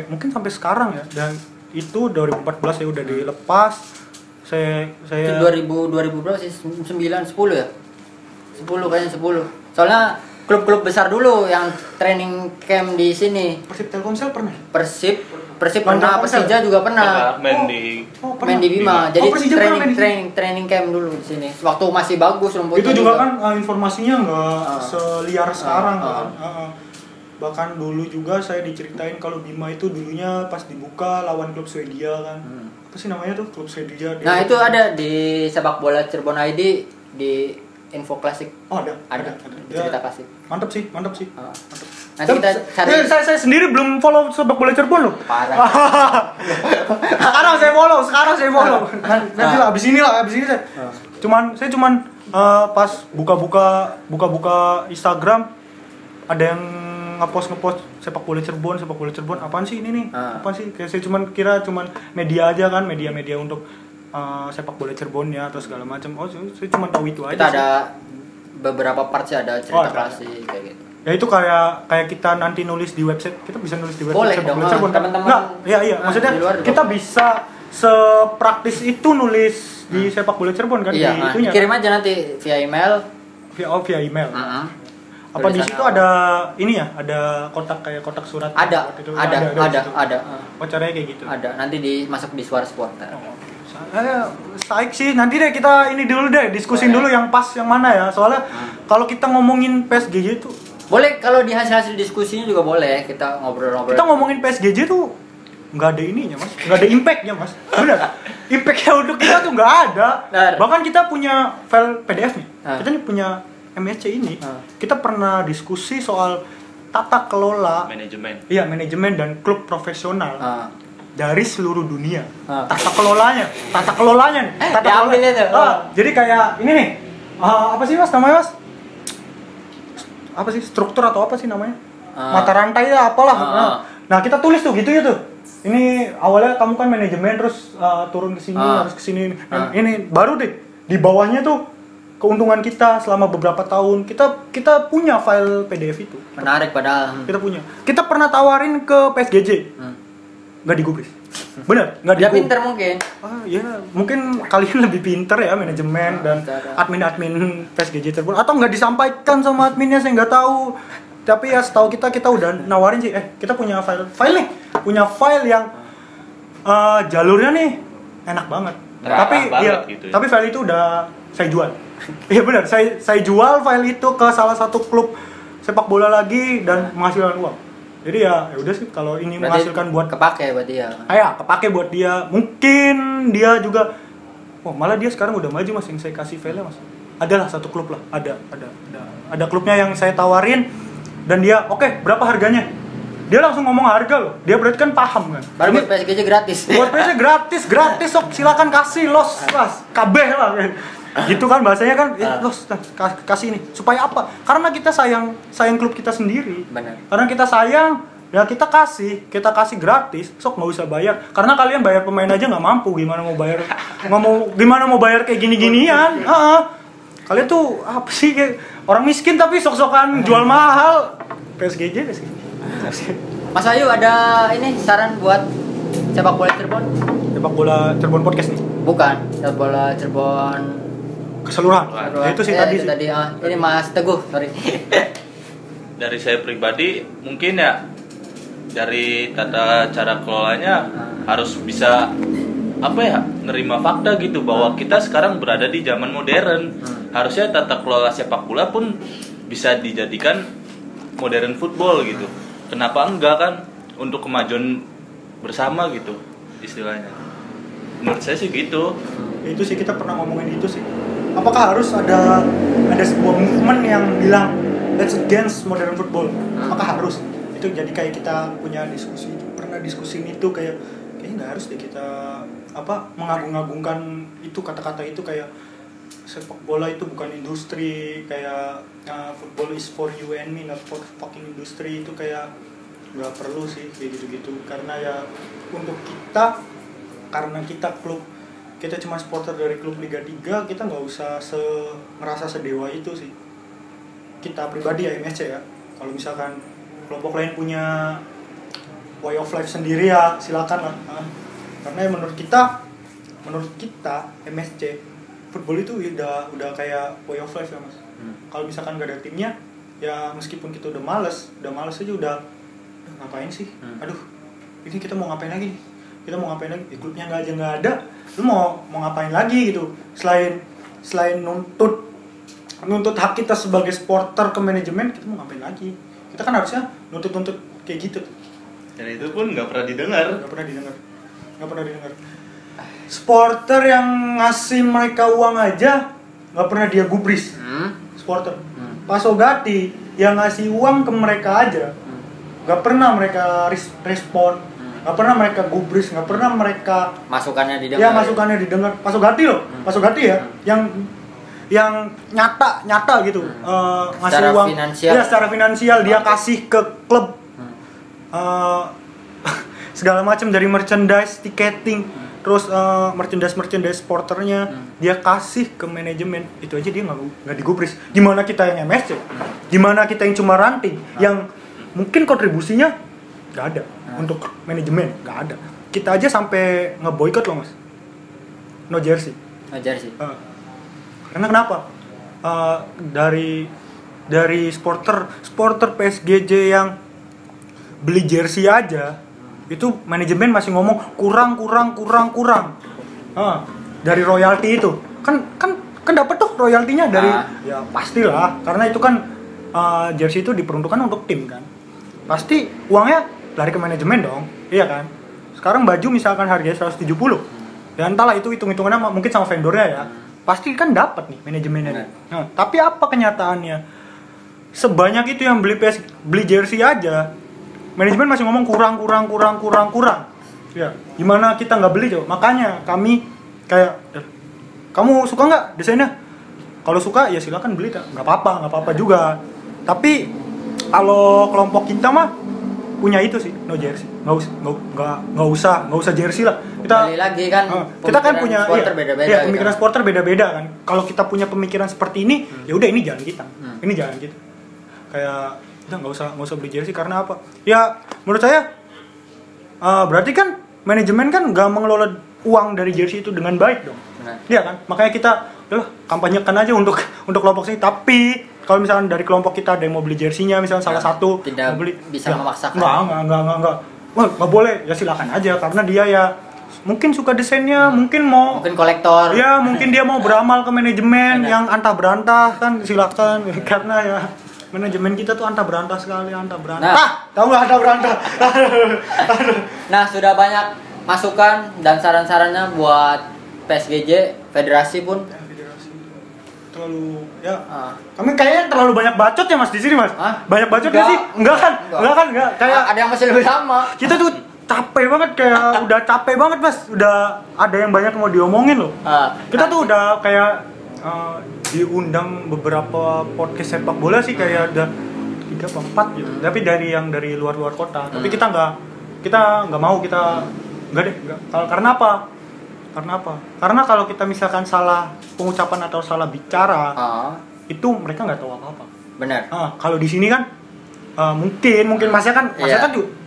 mungkin sampai sekarang ya. Dan itu 2014 saya udah dilepas. Saya itu 2000 berapa sih? 9 10 ya? 10 kayaknya 10. Soalnya klub-klub besar dulu yang training camp di sini. Persib Telkomsel pernah? Persib pernah, Persija juga pernah. Main di Bima. Jadi training camp dulu di sini. Waktu masih bagus rumputnya. Itu juga kan informasinya nggak seliar sekarang kan. Bahkan dulu juga saya diceritain kalau Bima itu dulunya pas dibuka lawan klub Swedia kan. Apa sih namanya tuh, klub Swedia? Nah, itu ada di sepak bola Cirebon ID di info klasik. Oh, ada. Cerita klasik. Mantap sih. Nanti kita cari. Saya sendiri belum follow sepak bola Cirebon loh. Parah. Sekarang saya follow. Nanti lah abis ini saya. Saya cuman pas buka Instagram ada yang ngepost sepak bola Cirebon, apaan sih ini nih? Apaan sih? Kayak saya kira media aja kan, media untuk sepak bola Cirebon ya atau segala macam. Oh, saya cuma tahu itu aja. Kita ada beberapa part sih ada cerita ada. klasik kayak gitu. Ya itu kayak kita nanti nulis di website, kita bisa nulis di website. Boleh Sepak dong, Bola Cirebon, kan? teman-teman. Nggak, iya. Maksudnya di luar kita juga. bisa sepraktis itu nulis di sepak bola Cirebon kan, Iya, di itunya. kirim aja nanti via email. Via email. Heeh. Apa di Tulisan situ apa? ada ini ya? Ada kotak kayak kotak surat. Ada, waktu itu. ada. Oh, caranya kayak gitu. Ada. Nanti masuk di Suara Supporter. Saik sih, nanti deh kita ini dulu deh, diskusin Boleh. dulu yang pas yang mana ya. Soalnya kalau kita ngomongin PSGJ itu, Boleh kalau di hasil diskusinya juga boleh kita ngobrol-ngobrol. kita ngomongin PSGJ tuh nggak ada ininya mas, nggak ada impactnya mas, benar? Impactnya untuk kita tuh nggak ada. Benar. Bahkan kita punya file PDF nih, Ah. kita nih punya MSC ini, Ah. kita pernah diskusi soal tata kelola, Manajemen. iya manajemen dan klub profesional Ah. dari seluruh dunia. Ah. Tata kelolanya nih, tata Diambil itu. Jadi kayak ini nih, apa sih mas namanya mas? Apa sih struktur atau apa sih namanya? Mata rantai ya apalah. Nah kita tulis tuh gitu ya tuh. Ini awalnya kamu kan manajemen terus turun ke sini harus ke sini. Ini baru deh di bawahnya tuh keuntungan kita selama beberapa tahun. Kita punya file PDF itu. Menarik padahal. Kita punya. Kita pernah tawarin ke PSGJ. Nggak digubris. Bener, nggak Dia digubris. pinter mungkin. Ya mungkin kalian lebih pinter ya manajemen dan admin PSGJ Cirebon, atau nggak disampaikan sama adminnya, saya nggak tahu. Tapi ya setahu kita udah nawarin sih, kita punya file nih, punya file yang jalurnya nih enak banget. Terarah Tapi banget ya, gitu ya. tapi file itu udah saya jual. Iya benar, saya jual file itu ke salah satu klub sepak bola lagi dan menghasilkan uang. Jadi ya udah sih, kalau ini Berarti menghasilkan buat kepake buat dia. kepake buat dia. Mungkin dia juga, malah dia sekarang udah maju mas, yang saya kasih file mas. Adalah satu klub lah, ada klubnya yang saya tawarin dan dia oke, berapa harganya? Dia langsung ngomong harga loh. Dia berarti kan paham kan. Baru buat PSG aja gratis. Buat PSG gratis sok, silakan kasih los mas, kabeh lah. Gitu kan bahasanya kan, los kasih ini. Supaya apa? Karena kita sayang klub kita sendiri. Benar. Karena kita sayang, ya kita kasih gratis, sok nggak usah bayar. Karena kalian bayar pemain aja nggak mampu, gimana mau bayar kayak gini-ginian? Kalian tuh apa sih, kayak orang miskin tapi sok-sokan jual mahal. PSGJ. Mas Ayu ada ini saran buat sepak bola Cirebon? Sepak bola Cirebon podcast nih. Bukan, sepak bola Cirebon Keseluruhan. Ya, itu sih tadi itu sih. tadi. Ini Mas Teguh, sorry. Dari saya pribadi mungkin ya, dari tata cara kelolanya harus bisa nerima fakta gitu bahwa kita sekarang berada di zaman modern. Harusnya tata kelola sepak bola pun bisa dijadikan modern football gitu. Kenapa enggak kan, untuk kemajuan bersama gitu istilahnya. Menurut saya sih gitu. Itu sih kita pernah ngomongin itu sih. Apakah harus ada sebuah movement yang bilang let's against modern football? Apakah harus? Itu jadi kayak kita punya pernah diskusi itu kayaknya nggak harus deh kita mengagung-agungkan itu, kata-kata itu kayak sepak bola itu bukan industri, kayak football is for you and me, not for fucking industry. Itu kayak nggak perlu sih kayak gitu-gitu, karena ya untuk kita, karena kita klub, kita cuma supporter dari klub Liga 3, kita nggak usah ngerasa sedewa itu sih. Kita pribadi ya MSC ya, kalau misalkan kelompok lain punya way of life sendiri ya silakan lah. Karena menurut kita MSC football itu udah kayak way of life ya mas. Kalau misalkan gak ada timnya, ya meskipun kita udah males aja udah ngapain sih? Aduh, ini kita mau ngapain lagi? Klubnya nggak ada, lu mau ngapain lagi gitu? Selain nuntut hak kita sebagai supporter ke manajemen, kita mau ngapain lagi? Kita kan harusnya nuntut kayak gitu. Dan itu pun nggak pernah didengar. Supporter yang ngasih mereka uang aja nggak pernah dia gubris. Supporter. Pak Sogati yang ngasih uang ke mereka aja nggak pernah mereka respon, nggak pernah mereka gubris, nggak pernah mereka masukannya didengar. Ya masukannya didengar. Pak Sogati loh, Pak Sogati ya, yang nyata gitu, ngasih secara uang. Finansial. Ya secara finansial dia kasih ke klub. Segala macam, dari merchandise, tiketing, terus merchandise sporternya dia kasih ke manajemen, itu aja dia nggak digubris. Gimana kita yang MSC, gimana kita yang cuma ranting, yang mungkin kontribusinya nggak ada untuk manajemen, nggak ada. Kita aja sampai ngeboikot loh mas, no jersey. Karena kenapa? Dari supporter PSGJ yang beli jersey aja itu manajemen masih ngomong kurang. Dari royalti itu kan dapat tuh royaltinya dari ya pastilah, karena itu kan jersey itu diperuntukkan untuk tim kan, pasti uangnya lari ke manajemen dong, iya kan. Sekarang baju misalkan harganya 170, ya entahlah itu hitung-hitungannya mungkin sama vendornya ya, pasti kan dapat nih manajemennya. Nah, tapi apa kenyataannya? Sebanyak itu yang beli jersey aja, manajemen masih ngomong kurang. Ya, gimana kita nggak beli coba? Makanya kami kayak, kamu suka nggak desainnya? Kalau suka ya silakan beli, nggak apa-apa juga. Tapi kalau kelompok kita mah punya itu sih, no jersey, nggak usah jersey lah. Kita lagi kan, kita kan punya beda-beda, pemikiran supporter beda-beda kan. Kalau kita punya pemikiran seperti ini, ya udah ini jalan kita, kayak udah nggak usah beli jersey. Karena apa? Ya menurut saya berarti kan manajemen kan nggak mengelola uang dari jersey itu dengan baik dong. Iya kan? Makanya kita kampanyekan aja untuk kelompok sini. Tapi kalau misalkan dari kelompok kita ada yang mau beli jersey-nya, misalnya salah satu tidak mau beli, bisa memaksakan. Enggak. Wah, nggak boleh. Ya silakan aja, karena dia ya mungkin suka desainnya, mungkin kolektor. Ya, mungkin dia mau beramal ke manajemen yang antah berantah kan, silakan. Karena ya manajemen kita tuh antah berantah sekali, tahu nggak antah berantah? Nah, sudah banyak masukan dan saran-sarannya buat PSGJ, federasi pun. Terlalu ya. Kami kayaknya terlalu banyak bacot ya mas di sini mas. Banyak bacot nggak sih? Enggak kan? Kayak ada yang masih lebih lama. Kita tuh capek banget, kayak udah capek banget mas. Udah ada yang banyak mau diomongin loh. Kita tuh udah kayak diundang beberapa podcast sepak bola sih, kayak ada 3 atau 4 gitu. Tapi dari luar kota. Tapi kita nggak mau, nggak deh. Karena apa? Karena kalau kita misalkan salah pengucapan atau salah bicara, itu mereka nggak tahu apa-apa. Benar. Kalau di sini kan mungkin masnya kan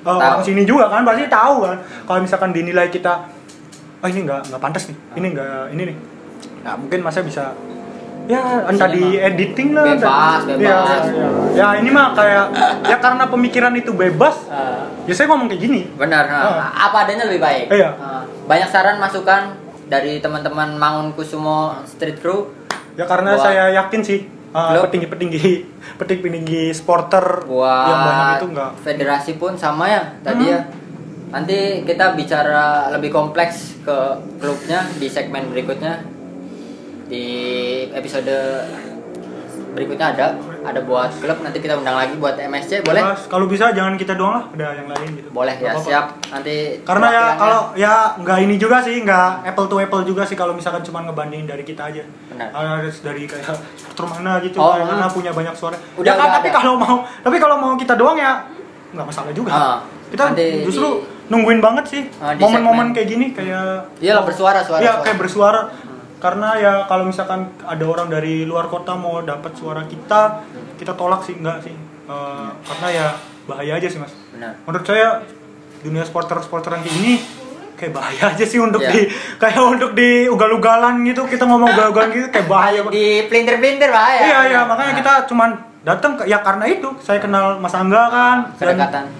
orang sini juga kan pasti tahu kan. Kalau misalkan dinilai kita, ini nggak pantas nih, ini nih. Nah mungkin masnya bisa ya entah di editing lah. Bebas. Ya ini mah kayak ya karena pemikiran itu bebas. Ya saya ngomong kayak gini. Benar. Apa adanya lebih baik. Iya. Banyak saran masukan dari teman-teman Mangunkusumo Street Crew. Ya karena saya yakin sih petinggi supporter yang banyak itu enggak. Federasi pun sama ya tadi ya. Nanti kita bicara lebih kompleks ke klubnya di segmen berikutnya. Di episode berikutnya ada buat klub, nanti kita undang lagi buat MSC, boleh? Kalau bisa jangan kita doang lah, ada yang lain gitu. Boleh ya, siap. Nanti karena ya kalau ya nggak ini juga sih, nggak apple to apple juga sih kalau misalkan cuma ngebandingin dari kita aja. Benar. Harus dari kayak supporter mana gitu, karena punya banyak suara. Udah, ya kan, tapi kalau mau kita doang ya nggak masalah juga. Kita justru nungguin banget sih momen-momen kayak gini, kayak iyalah bersuara. Iya, kayak bersuara. Karena ya kalau misalkan ada orang dari luar kota mau dapat suara kita tolak sih, enggak sih. Karena ya bahaya aja sih mas. Benar. Menurut saya dunia supporteran kayak gini kayak bahaya aja sih untuk untuk di ugal-ugalan gitu, kita ngomong ugal-ugalan gitu kayak bahaya. Di pelintir-pelintir bahaya. Iya, makanya kita cuman datang ya karena itu saya kenal Mas Angga kan. Kedekatan.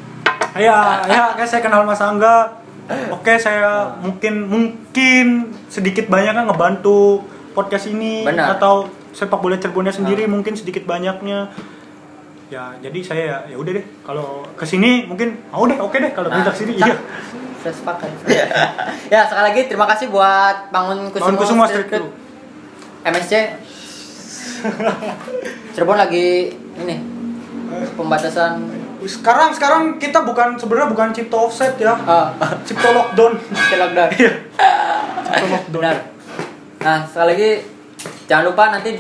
Iya, kayak saya kenal Mas Angga. Oke, saya mungkin sedikit banyaknya ngebantu podcast ini. Benar. Atau sepak bola Cirebonnya sendiri mungkin sedikit banyaknya. Ya, jadi saya ya udah deh kalau kesini mungkin oke deh kalau kita kesini. Iya. Saya sepakat. Ya, sekali lagi terima kasih buat Mangunkusumo Street Crew. MSC. Cirebon lagi ini pembatasan. Sekarang kita sebenarnya bukan cipta offset ya. Cipta lockdown. Iya. Cipta lockdown. Benar. Nah, sekali lagi jangan lupa nanti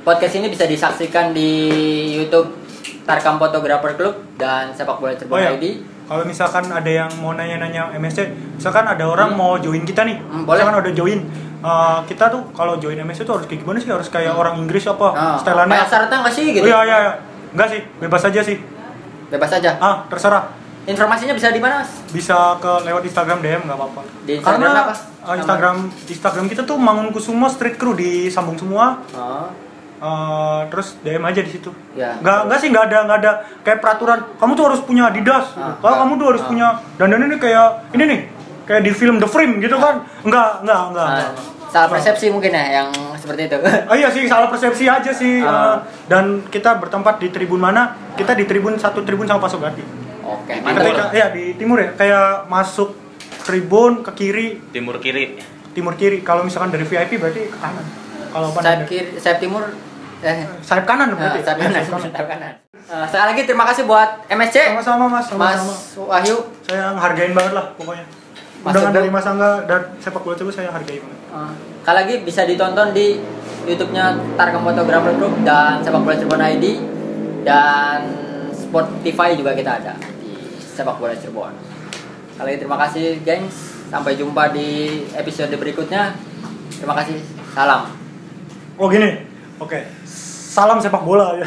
podcast ini bisa disaksikan di YouTube Tarkam Photographer Club dan Sepak Bola Cirebon ID. Kalau misalkan ada yang mau nanya-nanya MSC, misalkan ada orang mau join kita nih, boleh. misalkan udah join, kita tuh kalau join MSC tuh harus kayak gimana sih? Harus kayak orang Inggris apa? Setelannya? Kayak syaratnya nggak sih gitu? Iya, enggak sih, bebas aja sih. Bebas aja. Terserah. Informasinya bisa di mana, Mas? Bisa lewat Instagram DM nggak apa-apa. Di Instagram Karena apa? Instagram kita tuh Mangunkusumo Street Crew disambung semua. Terus DM aja di situ. Ya. Nggak sih, nggak ada kayak peraturan kamu tuh harus punya Adidas. Kalau kamu tuh harus punya dandan ini kayak ini nih, kayak di film The Frame gitu kan? Enggak. Salah persepsi mungkin ya yang seperti itu. Iya sih, salah persepsi aja sih. Dan kita bertempat di tribun mana? Kita di tribun sama Pasogati. Oke, mantap. Iya, di timur ya. Kayak masuk tribun ke kiri. Timur kiri. Kalau misalkan dari VIP berarti ke kanan. Kalau sayap timur, sayap kanan berarti. Sayap kanan. Sekali lagi terima kasih buat MSC. Sama-sama Mas. Mas Wahyu. Saya hargain banget lah pokoknya. Undangan dari Mas Angga dan sepak bola coba saya hargai banget. Sekali lagi bisa ditonton di YouTube-nya Tarkam Photographer Group dan Sepak Bola Cirebon ID, dan Spotify juga kita ada di Sepak Bola Cirebon. Sekali lagi terima kasih gengs. Sampai jumpa di episode berikutnya. Terima kasih. Salam. Oh gini. Oke. Salam sepak bola.